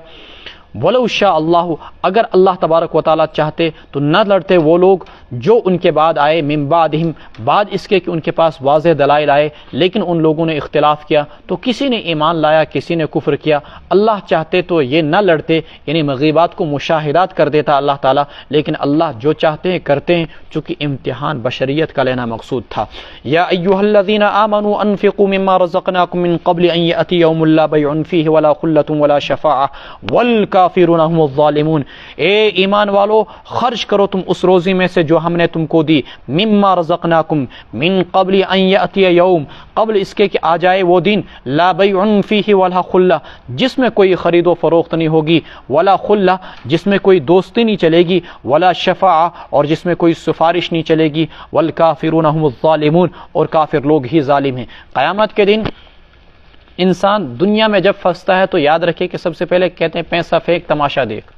وَلَوْ شَاءَ اللَّهُ، اگر اللہ تبارک و تعالیٰ چاہتے تو نہ لڑتے وہ لوگ جو ان کے بعد آئے، من بعدہم، بعد اس کے کہ ان کے پاس واضح دلائل آئے، لیکن ان لوگوں نے اختلاف کیا، تو کسی نے ایمان لایا، کسی نے کفر کیا۔ اللہ چاہتے تو یہ نہ لڑتے، یعنی مغیبات کو مشاہدات کر دیتا اللہ تعالیٰ، لیکن اللہ جو چاہتے ہیں کرتے ہیں، چونکہ امتحان بشریت کا لینا مقصود تھا۔ یا ایھا الذین آمنوا انفقوا مما رزقناکم من قبل ان یأتی یوم لا بیع فیہ ولا خلۃ ولا شفاعۃ والکافرون هم الظالمون، اے ایمان والو خرچ کرو تم اس روزی میں سے جو ہم نے تم کو دی، مما رزقناکم، من قبل ان یأتی یوم، قبل اس کے کہ آ جائے وہ دن، لا بیع فیہ ولا خلہ، جس میں کوئی خرید و فروخت نہیں ہوگی، ولا خلہ، جس میں کوئی دوستی نہیں چلے گی، ولا شفاعہ، اور جس میں کوئی سفارش نہیں چلے گی، والکافرون هم الظالمون، اور کافر لوگ ہی ظالم ہیں۔ قیامت کے دن انسان دنیا میں جب پھنستا ہے تو یاد رکھے کہ سب سے پہلے کہتے ہیں پیسہ پھینک تماشا دیکھ۔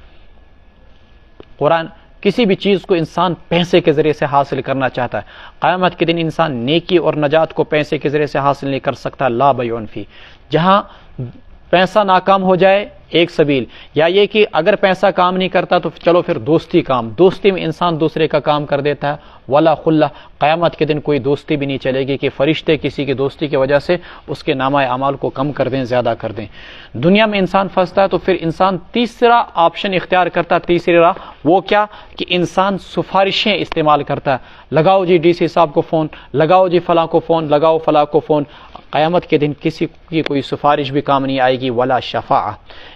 قرآن کسی بھی چیز کو انسان پیسے کے ذریعے سے حاصل کرنا چاہتا ہے، قیامت کے دن انسان نیکی اور نجات کو پیسے کے ذریعے سے حاصل نہیں کر سکتا۔ لا بیع فی، جہاں پیسہ ناکام ہو جائے ایک سبیل، یا یہ کہ اگر پیسہ کام نہیں کرتا تو چلو پھر دوستی کام، دوستی میں انسان دوسرے کا کام کر دیتا ہے۔ ولا خلہ، قیامت کے دن کوئی دوستی بھی نہیں چلے گی کہ فرشتے کسی کی دوستی کی وجہ سے اس کے نامہ اعمال کو کم کر دیں، زیادہ کر دیں۔ دنیا میں انسان پھنستا ہے تو پھر انسان تیسرا آپشن اختیار کرتا ہے، تیسری راہ وہ کیا کہ انسان سفارشیں استعمال کرتا ہے، لگاؤ جی ڈی سی صاحب کو فون، لگاؤ جی فلاں کو فون، لگاؤ فلاں کو فون۔ قیامت کے دن کسی کی کوئی سفارش بھی کام نہیں آئے گی، ولا شفاعہ۔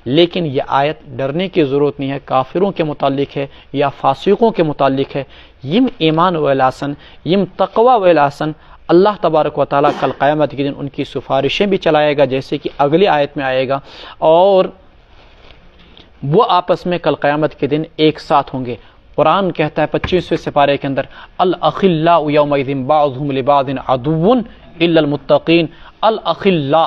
لیکن یہ آیت ڈرنے کی ضرورت نہیں ہے، کافروں کے متعلق ہے یا فاسقوں کے متعلق ہے۔ یم ایمان ویلاسن، یم تقوی ویلاسن، اللہ تبارک و تعالیٰ کل قیامت کے دن ان کی سفارشیں بھی چلائے گا، جیسے کہ اگلی آیت میں آئے گا، اور وہ آپس میں کل قیامت کے دن ایک ساتھ ہوں گے۔ قرآن کہتا ہے 25ویں سپارے کے اندر، الاخلاء یومئذ بعضهم لبعض عدو الا المتقین، الاخلاء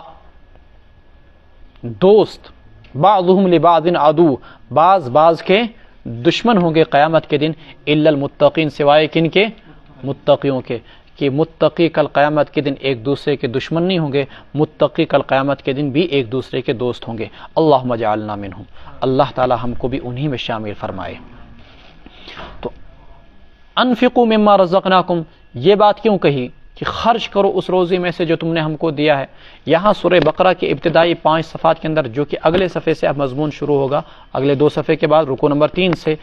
دوست، بعضهم لبعض عدو، بعض کے دشمن ہوں گے قیامت کے دن، الا المتقین سوائے کن کے؟ متقیوں کے۔ کہ متقی کل قیامت کے دن ایک دوسرے کے دشمن نہیں ہوں گے، متقی کل قیامت کے دن بھی ایک دوسرے کے دوست ہوں گے۔ اللہم اجعلنا منہم، اللہ تعالی ہم کو بھی انہی میں شامل فرمائے۔ تو انفقوا مما رزقناکم، یہ بات کیوں کہی کہ خرچ کرو اس روزی میں سے جو تم نے ہم کو دیا ہے؟ یہاں سورہ بقرہ کے ابتدائی 5 صفحات کے اندر، جو کہ اگلے صفحے سے اب مضمون شروع ہوگا، اگلے 2 صفحے کے بعد رکوع نمبر 3 سے،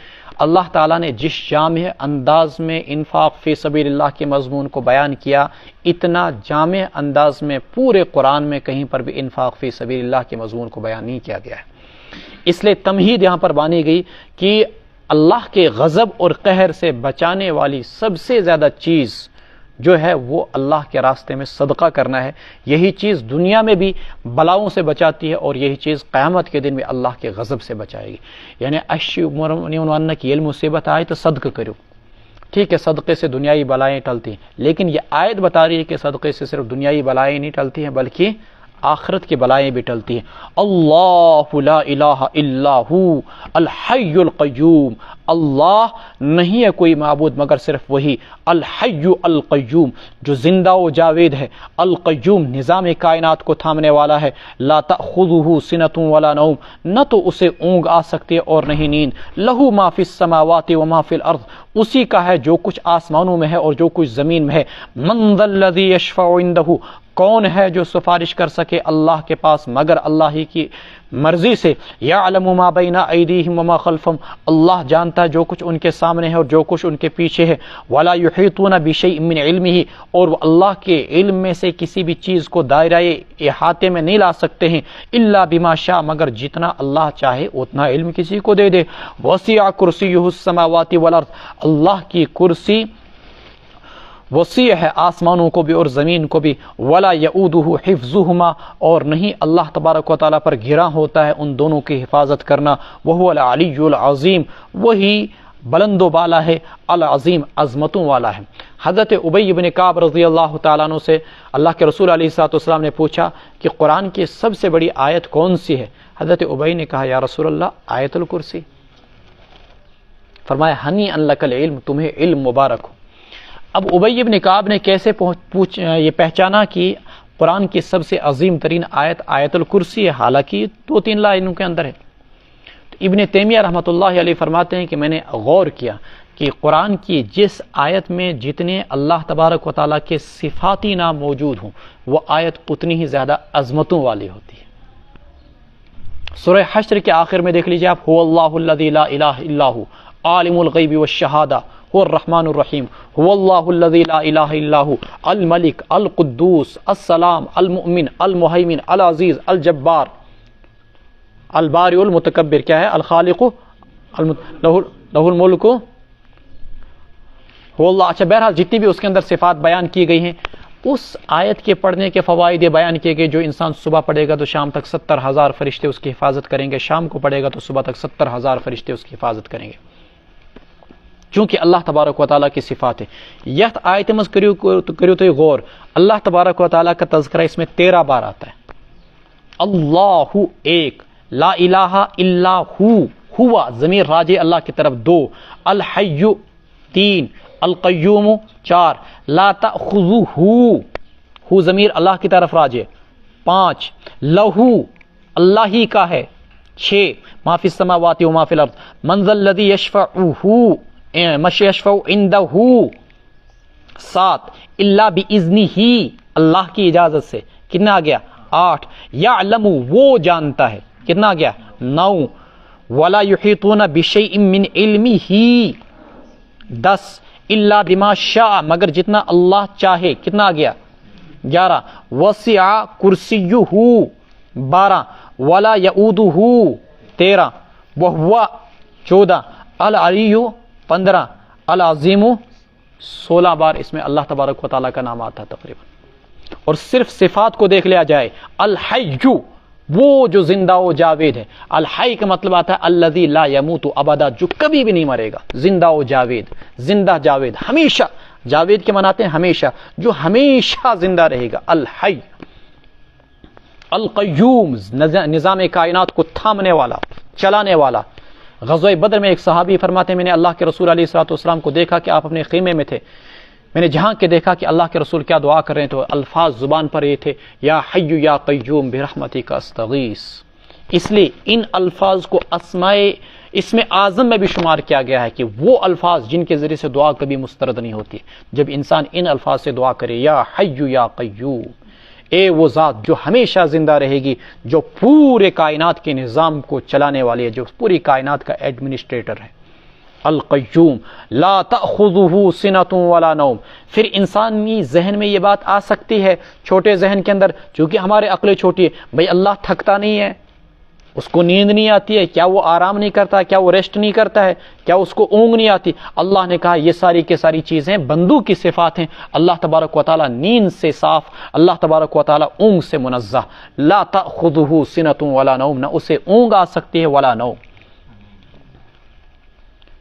اللہ تعالیٰ نے جس جامع انداز میں انفاق فی سبیل اللہ کے مضمون کو بیان کیا، اتنا جامع انداز میں پورے قرآن میں کہیں پر بھی انفاق فی سبیل اللہ کے مضمون کو بیان نہیں کیا گیا ہے۔ اس لیے تمہید یہاں پر بانی گئی کہ اللہ کے غضب اور قہر سے بچانے والی سب سے زیادہ چیز جو ہے وہ اللہ کے راستے میں صدقہ کرنا ہے۔ یہی چیز دنیا میں بھی بلاؤں سے بچاتی ہے، اور یہی چیز قیامت کے دن بھی اللہ کے غضب سے بچائے گی۔ یعنی اشیاء کی علم مصیبت آئے تو صدقہ کرو، ٹھیک ہے، صدقے سے دنیائی بلائیں ٹلتی ہیں، لیکن یہ آیت بتا رہی ہے کہ صدقے سے صرف دنیائی بلائیں نہیں ٹلتی ہیں بلکہ آخرت کی بلائیں بھی ٹلتی ہیں۔ اللہ لا الہ الا ہو الحی القیوم، اللہ نہیں ہے کوئی معبود مگر صرف وہی، الحی القیوم، جو زندہ و جاوید ہے، القیوم نظام کائنات کو تھامنے والا ہے، لا تأخذہ سنۃ ولا نوم، نہ تو اسے اونگ آ سکتی ہے اور نہیں نیند، لہ ما فی السماوات و ما فی الارض، اسی کا ہے جو کچھ آسمانوں میں ہے اور جو کچھ زمین میں ہے، من ذا الذی یشفع عندہ، کون ہے جو سفارش کر سکے اللہ کے پاس مگر اللہ ہی کی مرضی سے، یعلم ما بین ایدیہم وما خلفہم، اللہ جانتا ہے جو کچھ ان کے سامنے ہے اور جو کچھ ان کے پیچھے ہے، ولا یحیطون بشیء من علمہ، اور وہ اللہ کے علم میں سے کسی بھی چیز کو دائرہ احاطے میں نہیں لا سکتے ہیں، الا بما شاء، مگر جتنا اللہ چاہے اتنا علم کسی کو دے دے، وسع کرسیہ السماوات والارض، اللہ کی کرسی وسیع ہے آسمانوں کو بھی اور زمین کو بھی، ولا یؤودہ حفظہما، اور نہیں اللہ تبارک و تعالیٰ پر گھرا ہوتا ہے ان دونوں کی حفاظت کرنا، وہو العلی العظیم، وہی بلند و بالا ہے، العظیم عظمتوں والا ہے۔ حضرت ابی بن کعب رضی اللہ تعالیٰ عنہ سے اللہ کے رسول علیہ الصلوۃ والسلام نے پوچھا کہ قرآن کی سب سے بڑی آیت کون سی ہے؟ حضرت ابی نے کہا یا رسول اللہ آیت الکرسی۔ فرمایا ہنیئا لک العلم، تمہیں علم مبارک ہو۔ اب ابی بن کعب نے کیسے یہ پہچانا کہ قرآن کی سب سے عظیم ترین آیت آیت الکرسی ہے، حالانکہ 2-3 لائنوں کے اندر ہے؟ تو ابن تیمیہ رحمۃ اللہ علیہ فرماتے ہیں کہ میں نے غور کیا کہ قرآن کی جس آیت میں جتنے اللہ تبارک و تعالیٰ کے صفاتی نام موجود ہوں وہ آیت اتنی ہی زیادہ عظمتوں والی ہوتی ہے۔ سورہ حشر کے آخر میں دیکھ لیجیے آپ، هو اللہ الذی لا الہ الا هو عالم الغیب والشہادہ هو الرحمن الرحیم، هو اللہ الذی لا الہ الا هو الملک القدوس السلام المؤمن المہیمن العزیز الجبار البارئ المتکبر، کیا ہے؟ الخالق لہ الملک هو اللہ۔ اچھا بہرحال جتنی بھی اس کے اندر صفات بیان کی گئی ہیں، اس آیت کے پڑھنے کے فوائد بیان کیے گئے، جو انسان صبح پڑھے گا تو شام تک 70,000 فرشتے اس کی حفاظت کریں گے، شام کو پڑھے گا تو صبح تک 70,000 فرشتے اس کی حفاظت کریں گے، چونکہ اللہ تبارک و تعالیٰ کی صفات ہے۔ یہ آیت مز کریو تو غور، اللہ تبارک و تعالیٰ کا تذکرہ اس میں 13 بار آتا ہے۔ اللہ ایک، لا الہ الا ہوا ضمیر راجع اللہ کی طرف 2، الحی 3، القیوم 4، لا تأخذہ ہو ضمیر اللہ کی طرف راجع 5، لہو اللہ ہی کا ہے 6، ما فی السماوات و ما فی الارض، من ذا الذی یشفع عندہ 7، الا باذنہ اللہ کی اجازت سے، کتنا آ گیا 8، یعلم وہ جانتا ہے، کتنا آ گیا 9، ولا یحیطون بشیء من علمہ 10، الا بما شاء مگر جتنا اللہ چاہے، کتنا آ گیا 11، وسع کرسیہ 12، ولا یؤودہ 13، وہو 14، العلی 15، العظیم 16 بار اس میں اللہ تبارک و تعالیٰ کا نام آتا ہے تقریباً۔ اور صرف صفات کو دیکھ لیا جائے، الحی وہ جو زندہ و جاوید ہے، الحی کا مطلب آتا ہے الذی لا یموت ابدا، جو کبھی بھی نہیں مرے گا، زندہ و جاوید، زندہ جاوید ہمیشہ، جاوید کے مناتے ہیں ہمیشہ، جو ہمیشہ زندہ رہے گا، الحی القیوم نظام کائنات کو تھامنے والا، چلانے والا۔ غزوہ بدر میں ایک صحابی فرماتے ہیں میں نے اللہ کے رسول علیہ الصلوۃ والسلام کو دیکھا کہ آپ اپنے خیمے میں تھے، میں نے جہاں کے دیکھا کہ اللہ کے رسول کیا دعا کر رہے ہیں تو الفاظ زبان پر یہ تھے، یا حی یا قیوم برحمتک استغیث۔ اس لیے ان الفاظ کو اسم اعظم میں بھی شمار کیا گیا ہے کہ وہ الفاظ جن کے ذریعے سے دعا کبھی مسترد نہیں ہوتی۔ جب انسان ان الفاظ سے دعا کرے، یا حی یا قیوم، اے وہ ذات جو ہمیشہ زندہ رہے گی، جو پورے کائنات کے نظام کو چلانے والی ہے، جو پوری کائنات کا ایڈمنسٹریٹر ہے، القیوم لا تأخذہ سنۃ ولا نوم۔ پھر انسانی ذہن میں یہ بات آ سکتی ہے، چھوٹے ذہن کے اندر، چونکہ ہمارے عقلیں چھوٹی ہے، بھئی اللہ تھکتا نہیں ہے، اس کو نیند نہیں آتی ہے، کیا وہ آرام نہیں کرتا، کیا وہ ریسٹ نہیں کرتا ہے، کیا اس کو اونگ نہیں آتی؟ اللہ نے کہا یہ ساری کے ساری چیزیں بندوں کی صفات ہیں۔ اللہ تبارک و تعالی نیند سے صاف، اللہ تبارک و تعالی اونگ سے منزہ، لا تأخذہ سنۃ ولا نوم، نہ اسے اونگ آ سکتی ہے ولا نوم۔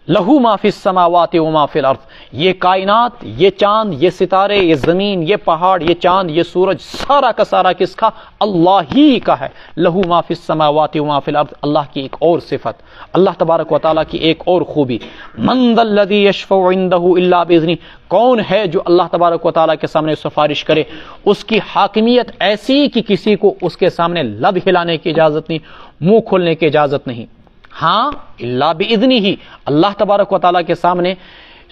لہو ما فی السماوات وما فی الارض، یہ کائنات، یہ چاند، یہ ستارے، یہ زمین، یہ پہاڑ، یہ چاند، یہ سورج، سارا کا سارا کس کا؟ اللہ ہی کا ہے۔ لہو ما فی السماوات وما فی الارض، اللہ کی ایک اور صفت، اللہ تبارک و تعالیٰ کی ایک اور خوبی، من ذا الذی یشفع عندہ الا باذنہ، کون ہے جو اللہ تبارک و تعالیٰ کے سامنے سفارش کرے؟ اس کی حاکمیت ایسی کہ کسی کو اس کے سامنے لب ہلانے کی اجازت نہیں، منہ کھولنے کی اجازت نہیں۔ ہاں الا باذنہ ہی، اللہ تبارک و تعالیٰ کے سامنے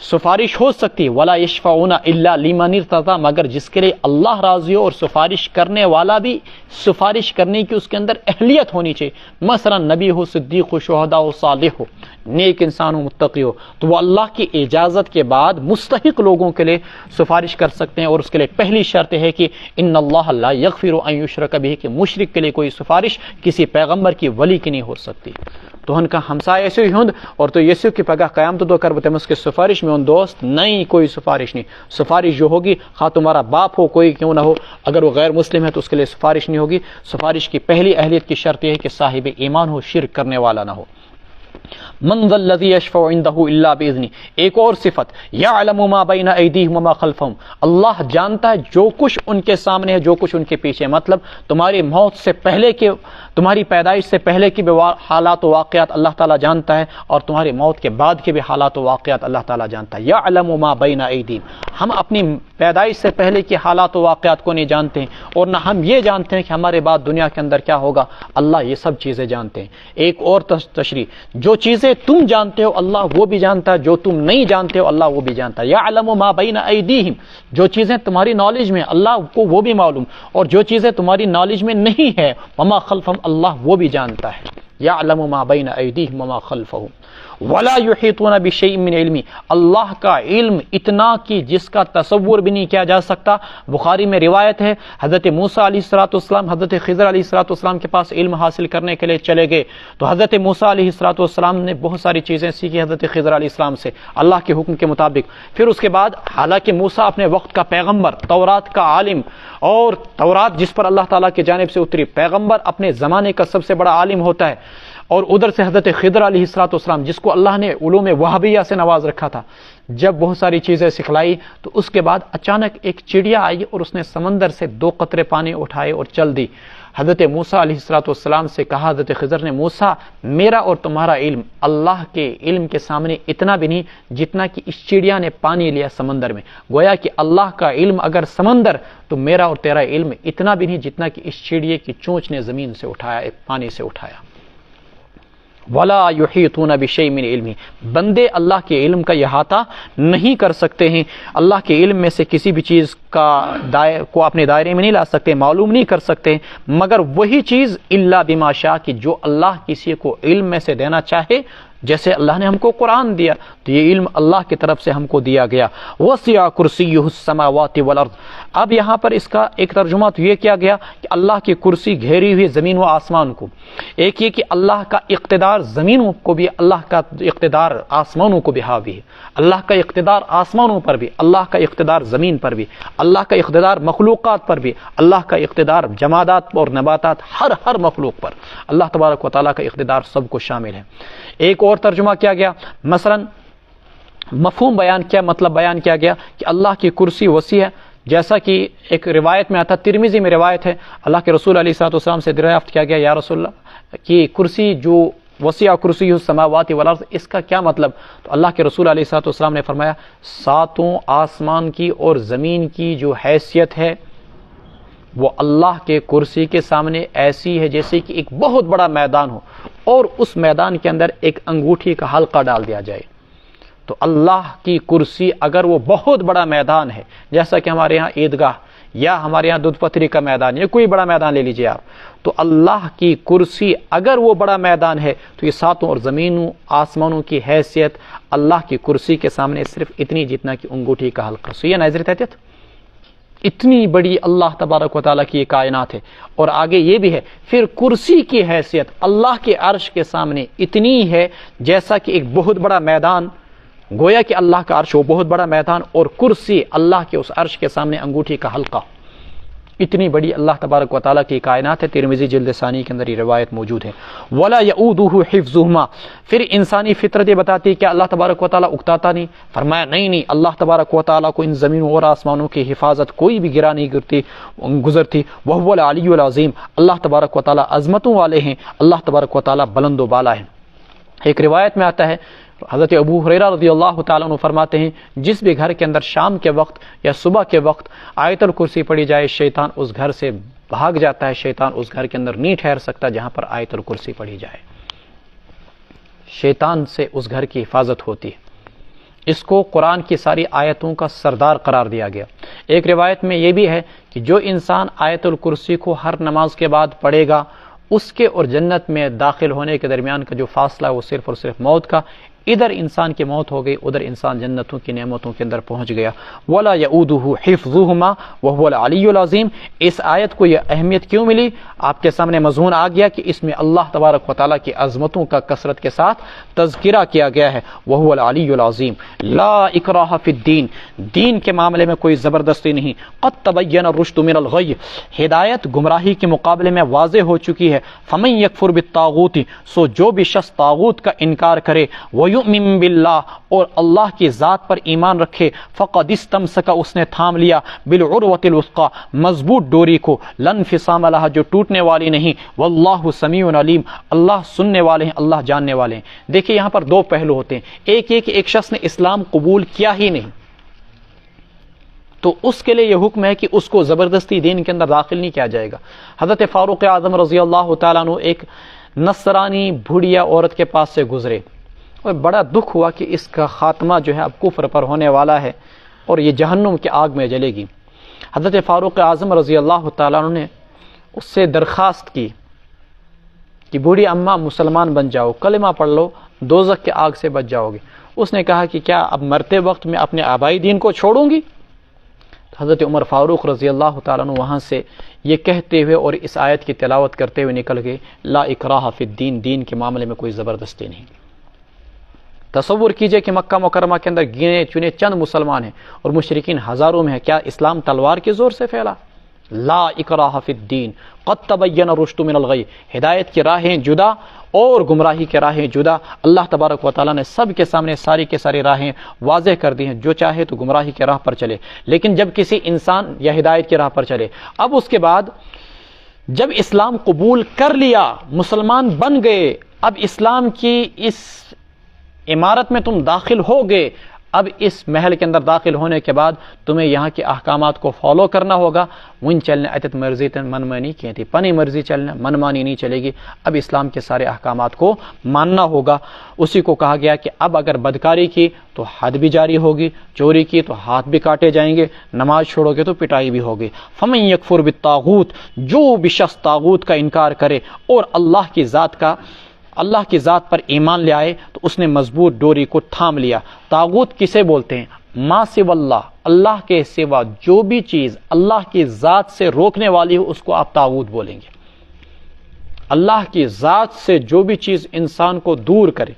سفارش ہو سکتی ہے، ولا یشفعون الا لمن ارتضی، مگر جس کے لیے اللہ راضی ہو، اور سفارش کرنے والا بھی سفارش کرنے کی اس کے اندر اہلیت ہونی چاہیے۔ مثلا نبی ہو، صدیق ہو، شہداء ہو، صالح ہو، نیک انسان ہو، متقی ہو، تو وہ اللہ کی اجازت کے بعد مستحق لوگوں کے لیے سفارش کر سکتے ہیں، اور اس کے لیے پہلی شرط ہے کہ ان اللہ لا یغفر ان یشرک بہ، کہ مشرک کے لیے کوئی سفارش کسی پیغمبر کی ولی کی نہیں ہو سکتی۔ تو ان کا ہمسایہ ایسے ہی ہند، اور تو یسو کی پگہ قیامت دو کر بتے اس کے سفارش میں ان دوست نہیں، کوئی سفارش نہیں۔ سفارش جو ہوگی، خواہ تمہارا باپ ہو کوئی کیوں نہ ہو، اگر وہ غیر مسلم ہے تو اس کے لیے سفارش نہیں ہوگی۔ سفارش کی پہلی اہلیت کی شرط یہ ہے کہ صاحب ایمان ہو، شرک کرنے والا نہ ہو۔ من ذا الذی یشفع عندہ الا باذنہ، ایک اور صفت، یعلم ما بین ایدیہم وما خلفہم، اللہ جانتا ہے جو کچھ ان کے سامنے ہے، جو کچھ ان کے پیچھے، مطلب تمہاری موت سے پہلے کے، تمہاری پیدائش سے پہلے کی بھی حالات و واقعات اللہ تعالیٰ جانتا ہے، اور تمہاری موت کے بعد کے بھی حالات و واقعات اللہ تعالیٰ جانتا ہے۔ یعلم ما بین ایدیہم، ہم اپنی پیدائش سے پہلے کے حالات و واقعات کو نہیں جانتے ہیں، اور نہ ہم یہ جانتے ہیں کہ ہمارے بعد دنیا کے اندر کیا ہوگا، اللہ یہ سب چیزیں جانتے ہیں۔ ایک اور تشریح، جو چیزیں تم جانتے ہو اللہ وہ بھی جانتا ہے، جو تم نہیں جانتے ہو اللہ وہ بھی جانتا ہے۔ یعلم ما بین ایدیہم، جو چیزیں تمہاری نالج میں اللہ کو وہ بھی معلوم، اور جو چیزیں تمہاری نالج میں نہیں ہے، وما خلفہم، اللہ وہ بھی جانتا ہے۔ یعلم ما بین ایدیہم وما خلفہم ولا یحیطون بشیء من علمی، اللہ کا علم اتنا کہ جس کا تصور بھی نہیں کیا جا سکتا۔ بخاری میں روایت ہے، حضرت موسیٰ علیہ السلام حضرت خضر علیہ السلام کے پاس علم حاصل کرنے کے لیے چلے گئے، تو حضرت موسیٰ علیہ السلام نے بہت ساری چیزیں سیکھی حضرت خضر علیہ السلام سے اللہ کے حکم کے مطابق۔ پھر اس کے بعد حالانکہ موسیٰ اپنے وقت کا پیغمبر، تورات کا عالم، اور تورات جس پر اللہ تعالیٰ کی جانب سے اتری، پیغمبر اپنے زمانے کا سب سے بڑا عالم ہوتا ہے، اور ادھر سے حضرت خضر علیہ السلام جس کو اللہ نے علوم وہابیہ سے نواز رکھا تھا، جب بہت ساری چیزیں سکھلائی تو اس کے بعد اچانک ایک چڑیا آئی اور اس نے سمندر سے 2 قطرے پانی اٹھائے اور چل دی۔ حضرت موسیٰ علیہ السلام سے کہا حضرت خضر نے، موسیٰ میرا اور تمہارا علم اللہ کے علم کے سامنے اتنا بھی نہیں جتنا کہ اس چڑیا نے پانی لیا سمندر میں۔ گویا کہ اللہ کا علم اگر سمندر، تو میرا اور تیرا علم اتنا بھی نہیں جتنا کہ اس چڑیے کی چونچ نے زمین سے اٹھایا، پانی سے اٹھایا۔ ولا یحیطون بشیء من علمہ، بندے اللہ کے علم کا احاطہ نہیں کر سکتے ہیں، اللہ کے علم میں سے کسی بھی چیز کو اپنے دائرے میں نہیں لا سکتے، معلوم نہیں کر سکتے، مگر وہی چیز الا بما شاء، کہ جو اللہ کسی کو علم میں سے دینا چاہے، جیسے اللہ نے ہم کو قرآن دیا تو یہ علم اللہ کی طرف سے ہم کو دیا گیا۔ وسع کرسیہ السماوات والارض، اب یہاں پر اس کا ایک ترجمہ تو یہ کیا گیا کہ اللہ کی کرسی گھیری ہوئی زمین و آسمان کو، ایک یہ کہ اللہ کا اقتدار زمینوں کو بھی، اللہ کا اقتدار آسمانوں کو بھی حاوی ہے، اللہ کا اقتدار آسمانوں پر بھی، اللہ کا اقتدار زمین پر بھی، اللہ کا اقتدار مخلوقات پر بھی، اللہ کا اقتدار جمادات اور نباتات، ہر مخلوق پر اللہ تبارک و تعالیٰ کا اقتدار سب کو شامل ہے۔ ایک اور ترجمہ کیا گیا، مثلا مفہوم بیان کیا، مطلب بیان کیا گیا کہ اللہ کی کرسی وسیع ہے، جیسا کہ ایک روایت میں آتا، ترمذی میں روایت ہے، اللہ کے رسول علیہ الصلوۃ والسلام سے دریافت کیا گیا، یا رسول اللہ کی کرسی جو وسع کرسیہ السماوات والارض، اس کا کیا مطلب؟ تو اللہ کے رسول علیہ الصلوۃ والسلام نے فرمایا ساتوں آسمان کی اور زمین کی جو حیثیت ہے وہ اللہ کے کرسی کے سامنے ایسی ہے جیسے کہ ایک بہت بڑا میدان ہو اور اس میدان کے اندر ایک انگوٹھی کا حلقہ ڈال دیا جائے۔ تو اللہ کی کرسی اگر وہ بہت بڑا میدان ہے، جیسا کہ ہمارے یہاں عیدگاہ یا ہمارے یہاں دودھ پتھری کا میدان یا کوئی بڑا میدان لے لیجئے آپ، تو اللہ کی کرسی اگر وہ بڑا میدان ہے تو یہ ساتوں اور زمینوں آسمانوں کی حیثیت اللہ کی کرسی کے سامنے صرف اتنی جتنا کہ انگوٹھی کا حلقہ۔ سو یہ ناظر تحت اتنی بڑی اللہ تبارک و تعالیٰ کی یہ کائنات ہے، اور آگے یہ بھی ہے پھر کرسی کی حیثیت اللہ کے عرش کے سامنے اتنی ہے جیسا کہ ایک بہت بڑا میدان، گویا کہ اللہ کا عرش وہ بہت بڑا میدان اور کرسی اللہ کے اس عرش کے سامنے انگوٹھی کا حلقہ۔ اتنی بڑی اللہ تبارک و تعالیٰ کی کائنات ہے۔ ترمذی جلد ثانی کے اندر یہ روایت موجود ہے۔ ولا یؤودہ حفظہما، پھر انسانی فطرت یہ بتاتی ہے کہ اللہ تبارک و تعالیٰ اکتاتا نہیں، فرمایا نہیں اللہ تبارک و تعالیٰ کو ان زمینوں اور آسمانوں کی حفاظت کوئی بھی گرا نہیں گزرتی۔ وہو العلی العظیم، اللہ تبارک و تعالیٰ عظمتوں والے ہیں، اللہ تبارک و تعالیٰ بلند و بالا ہے۔ ایک روایت میں آتا ہے حضرت ابو ہریرہ رضی اللہ تعالیٰ عنہ فرماتے ہیں جس بھی گھر کے اندر شام کے وقت یا صبح کے وقت آیت الکرسی پڑھی جائے شیطان اس گھر سے بھاگ جاتا ہے، شیطان اس گھر کے اندر نہیں ٹھہر سکتا جہاں پر آیت الکرسی پڑھی جائے، شیطان سے اس گھر کی حفاظت ہوتی ہے۔ اس کو قرآن کی ساری آیتوں کا سردار قرار دیا گیا۔ ایک روایت میں یہ بھی ہے کہ جو انسان آیت الکرسی کو ہر نماز کے بعد پڑھے گا اس کے اور جنت میں داخل ہونے کے درمیان کا جو فاصلہ ہے وہ صرف اور صرف موت کا، ادھر انسان کی موت ہو گئی، ادھر انسان جنتوں کی نعمتوں کے اندر پہنچ گیا۔ ولا یؤودہ حفظہما وہو العلی العظیم، اس آیت کو یہ اہمیت کیوں ملی؟ آپ کے سامنے مضمون آ گیا کہ اس میں اللہ تبارک و تعالیٰ کی عظمتوں کا کثرت کے ساتھ تذکرہ کیا گیا ہے۔ وہو العلی العظیم، لا اکراہ فی الدین، دین کے معاملے میں کوئی زبردستی نہیں۔ قد تبین الرشد من الغی، ہدایت گمراہی کے مقابلے میں واضح ہو چکی ہے۔ فمن یکفر بالطاغوت، سو جو بھی شخص طاغوت کا انکار کرے، ویؤمن باللہ، اور اللہ کی ذات پر ایمان رکھے، فقد استمسک، اس نے تھام لیا، بالعروۃ الوثقی، مضبوط ڈوری کو، لا انفصام لہا، جو ٹوٹنے والی نہیں، واللہ سمیع علیم، اللہ سننے والے ہیں، اللہ جاننے والے ہیں۔ دیکھیے یہاں پر دو پہلو ہوتے ہیں، ایک یہ کہ ایک شخص نے اسلام قبول کیا ہی نہیں تو اس کے لیے یہ حکم ہے کہ اس کو زبردستی دین کے اندر داخل نہیں کیا جائے گا۔ حضرت فاروق اعظم رضی اللہ تعالیٰ عنہ ایک نصرانی بھوڑیا عورت کے پاس سے گزرے اور بڑا دکھ ہوا کہ اس کا خاتمہ جو ہے اب کفر پر ہونے والا ہے اور یہ جہنم کی آگ میں جلے گی۔ حضرت فاروق اعظم رضی اللہ تعالیٰ عنہ نے اس سے درخواست کی کہ بوڑھی اماں مسلمان بن جاؤ، کلمہ پڑھ لو، دوزخ کے آگ سے بچ جاؤ گے۔ اس نے کہا کہ کیا اب مرتے وقت میں اپنے آبائی دین کو چھوڑوں گی؟ حضرت عمر فاروق رضی اللہ تعالیٰ عنہ وہاں سے یہ کہتے ہوئے اور اس آیت کی تلاوت کرتے ہوئے نکل گئے، لا اکراہ فی الدین، دین کے معاملے میں کوئی زبردستی نہیں۔ تصور کیجئے کہ مکہ مکرمہ کے اندر گنے چنے چند مسلمان ہیں اور مشرکین ہزاروں میں ہیں، کیا اسلام تلوار کے زور سے پھیلا؟ لا اکراہ فی الدین قد تبین الرشد من الغی، ہدایت کی راہیں جدا اور گمراہی کے راہیں جدا۔ اللہ تبارک و تعالیٰ نے سب کے سامنے ساری کے ساری راہیں واضح کر دی ہیں، جو چاہے تو گمراہی کے راہ پر چلے، لیکن جب کسی انسان یا ہدایت کی راہ پر چلے، اب اس کے بعد جب اسلام قبول کر لیا، مسلمان بن گئے، اب اسلام کی اس عمارت میں تم داخل ہو گئے، اب اس محل کے اندر داخل ہونے کے بعد تمہیں یہاں کے احکامات کو فالو کرنا ہوگا۔ ون چلنے اتت مرضی تن من مانی کہتی، پنی مرضی چلنا، من مانی نہیں چلے گی، اب اسلام کے سارے احکامات کو ماننا ہوگا۔ اسی کو کہا گیا کہ اب اگر بدکاری کی تو حد بھی جاری ہوگی، چوری کی تو ہاتھ بھی کاٹے جائیں گے، نماز چھوڑو گے تو پٹائی بھی ہوگی۔ فمن یکفر بالطاغوت، جو بھی شخص طاغوت کا انکار کرے اور اللہ کی ذات پر ایمان لے آئے تو اس نے مضبوط ڈوری کو تھام لیا۔ طاغوت کسے بولتے ہیں؟ ما سوى اللہ، اللہ کے سوا جو بھی چیز اللہ کی ذات سے روکنے والی ہو اس کو آپ طاغوت بولیں گے۔ اللہ کی ذات سے جو بھی چیز انسان کو دور کرے،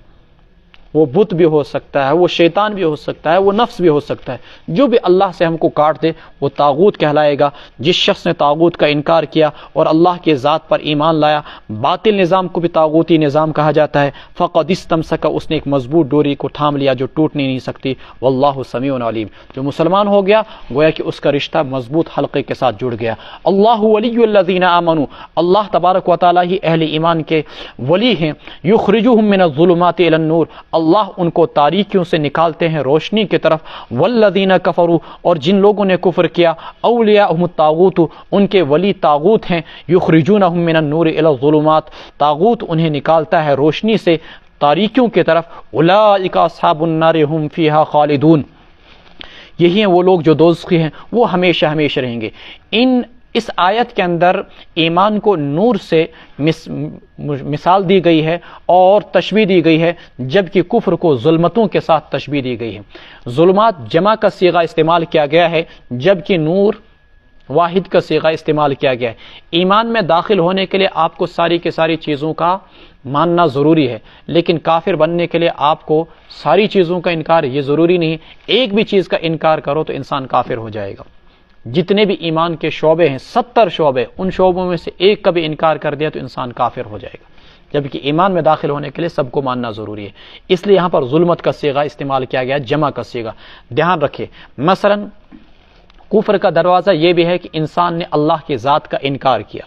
وہ بت بھی ہو سکتا ہے، وہ شیطان بھی ہو سکتا ہے، وہ نفس بھی ہو سکتا ہے، جو بھی اللہ سے ہم کو کاٹ دے وہ طاغوت کہلائے گا۔ جس شخص نے طاغوت کا انکار کیا اور اللہ کے ذات پر ایمان لایا، باطل نظام کو بھی طاغوتی نظام کہا جاتا ہے، فقد استمسک، اس نے ایک مضبوط ڈوری کو تھام لیا جو ٹوٹنے نہیں سکتی، واللہ سمیع علیم، جو مسلمان ہو گیا گویا کہ اس کا رشتہ مضبوط حلقے کے ساتھ جڑ گیا۔ اللہ ولی الذین آمنوا، اللہ تبارک و تعالی ہی اہل ایمان کے ولی ہیں، یخرجوہم من الظلمات الی النور، اللہ ان کو تاریکیوں سے نکالتے ہیں روشنی کی طرف، والذین کفروا، اور جن لوگوں نے کفر کیا، اولیاءہم الطاغوت، ان کے ولی طاغوت ہیں، یخرجونہم من النور الی الظلمات، طاغوت انہیں نکالتا ہے روشنی سے تاریکیوں کی طرف، اولئک اصحاب النار ہم فیہا خالدون، یہی ہیں وہ لوگ جو دوزخی ہیں، وہ ہمیشہ ہمیشہ رہیں گے۔ اس آیت کے اندر ایمان کو نور سے مثال دی گئی ہے اور تشبیہ دی گئی ہے، جبکہ کفر کو ظلمتوں کے ساتھ تشبیہ دی گئی ہے۔ ظلمات جمع کا صیغہ استعمال کیا گیا ہے، جبکہ نور واحد کا صیغہ استعمال کیا گیا ہے۔ ایمان میں داخل ہونے کے لیے آپ کو ساری کی ساری چیزوں کا ماننا ضروری ہے، لیکن کافر بننے کے لیے آپ کو ساری چیزوں کا انکار یہ ضروری نہیں، ایک بھی چیز کا انکار کرو تو انسان کافر ہو جائے گا۔ جتنے بھی ایمان کے شعبے ہیں 70 شعبے، ان شعبوں میں سے ایک کا بھی انکار کر دیا تو انسان کافر ہو جائے گا، جبکہ ایمان میں داخل ہونے کے لیے سب کو ماننا ضروری ہے۔ اس لیے یہاں پر ظلمت کا صیغہ استعمال کیا گیا، جمع کا صیغہ۔ دھیان رکھیں، مثلا کفر کا دروازہ یہ بھی ہے کہ انسان نے اللہ کی ذات کا انکار کیا،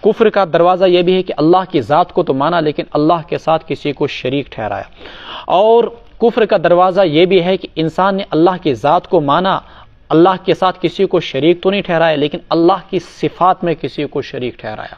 کفر کا دروازہ یہ بھی ہے کہ اللہ کی ذات کو تو مانا لیکن اللہ کے ساتھ کسی کو شریک ٹھہرایا، اور کفر کا دروازہ یہ بھی ہے کہ انسان نے اللہ کی ذات کو مانا، اللہ کے ساتھ کسی کو شریک تو نہیں ٹھہرایا، لیکن اللہ کی صفات میں کسی کو شریک ٹھہرایا،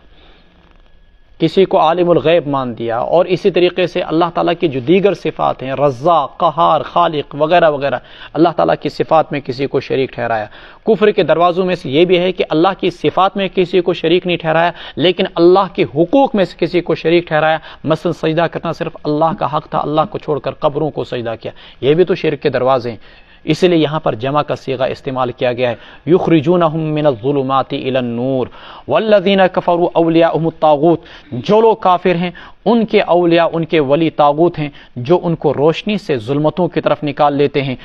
کسی کو عالم الغیب مان دیا، اور اسی طریقے سے اللہ تعالیٰ کی جو دیگر صفات ہیں، رزاق، قہار، خالق وغیرہ وغیرہ، اللہ تعالیٰ کی صفات میں کسی کو شریک ٹھہرایا۔ کفر کے دروازوں میں سے یہ بھی ہے کہ اللہ کی صفات میں کسی کو شریک نہیں ٹھہرایا، لیکن اللہ کے حقوق میں سے کسی کو شریک ٹھہرایا، مثلا سجدہ کرنا صرف اللہ کا حق تھا، اللہ کو چھوڑ کر قبروں کو سجدہ کیا، یہ بھی تو شرک کے دروازے ہیں۔ اس لیے یہاں پر جمع کا صیغہ استعمال کیا گیا ہے، یخرجونہم من الظلمات الی النور والذین کفروا اولیاءہم الطاغوت، جو لوگ کافر ہیں ان کے اولیاء، ان کے ولی طاغوت ہیں جو ان کو روشنی سے ظلمتوں کی طرف نکال لیتے ہیں۔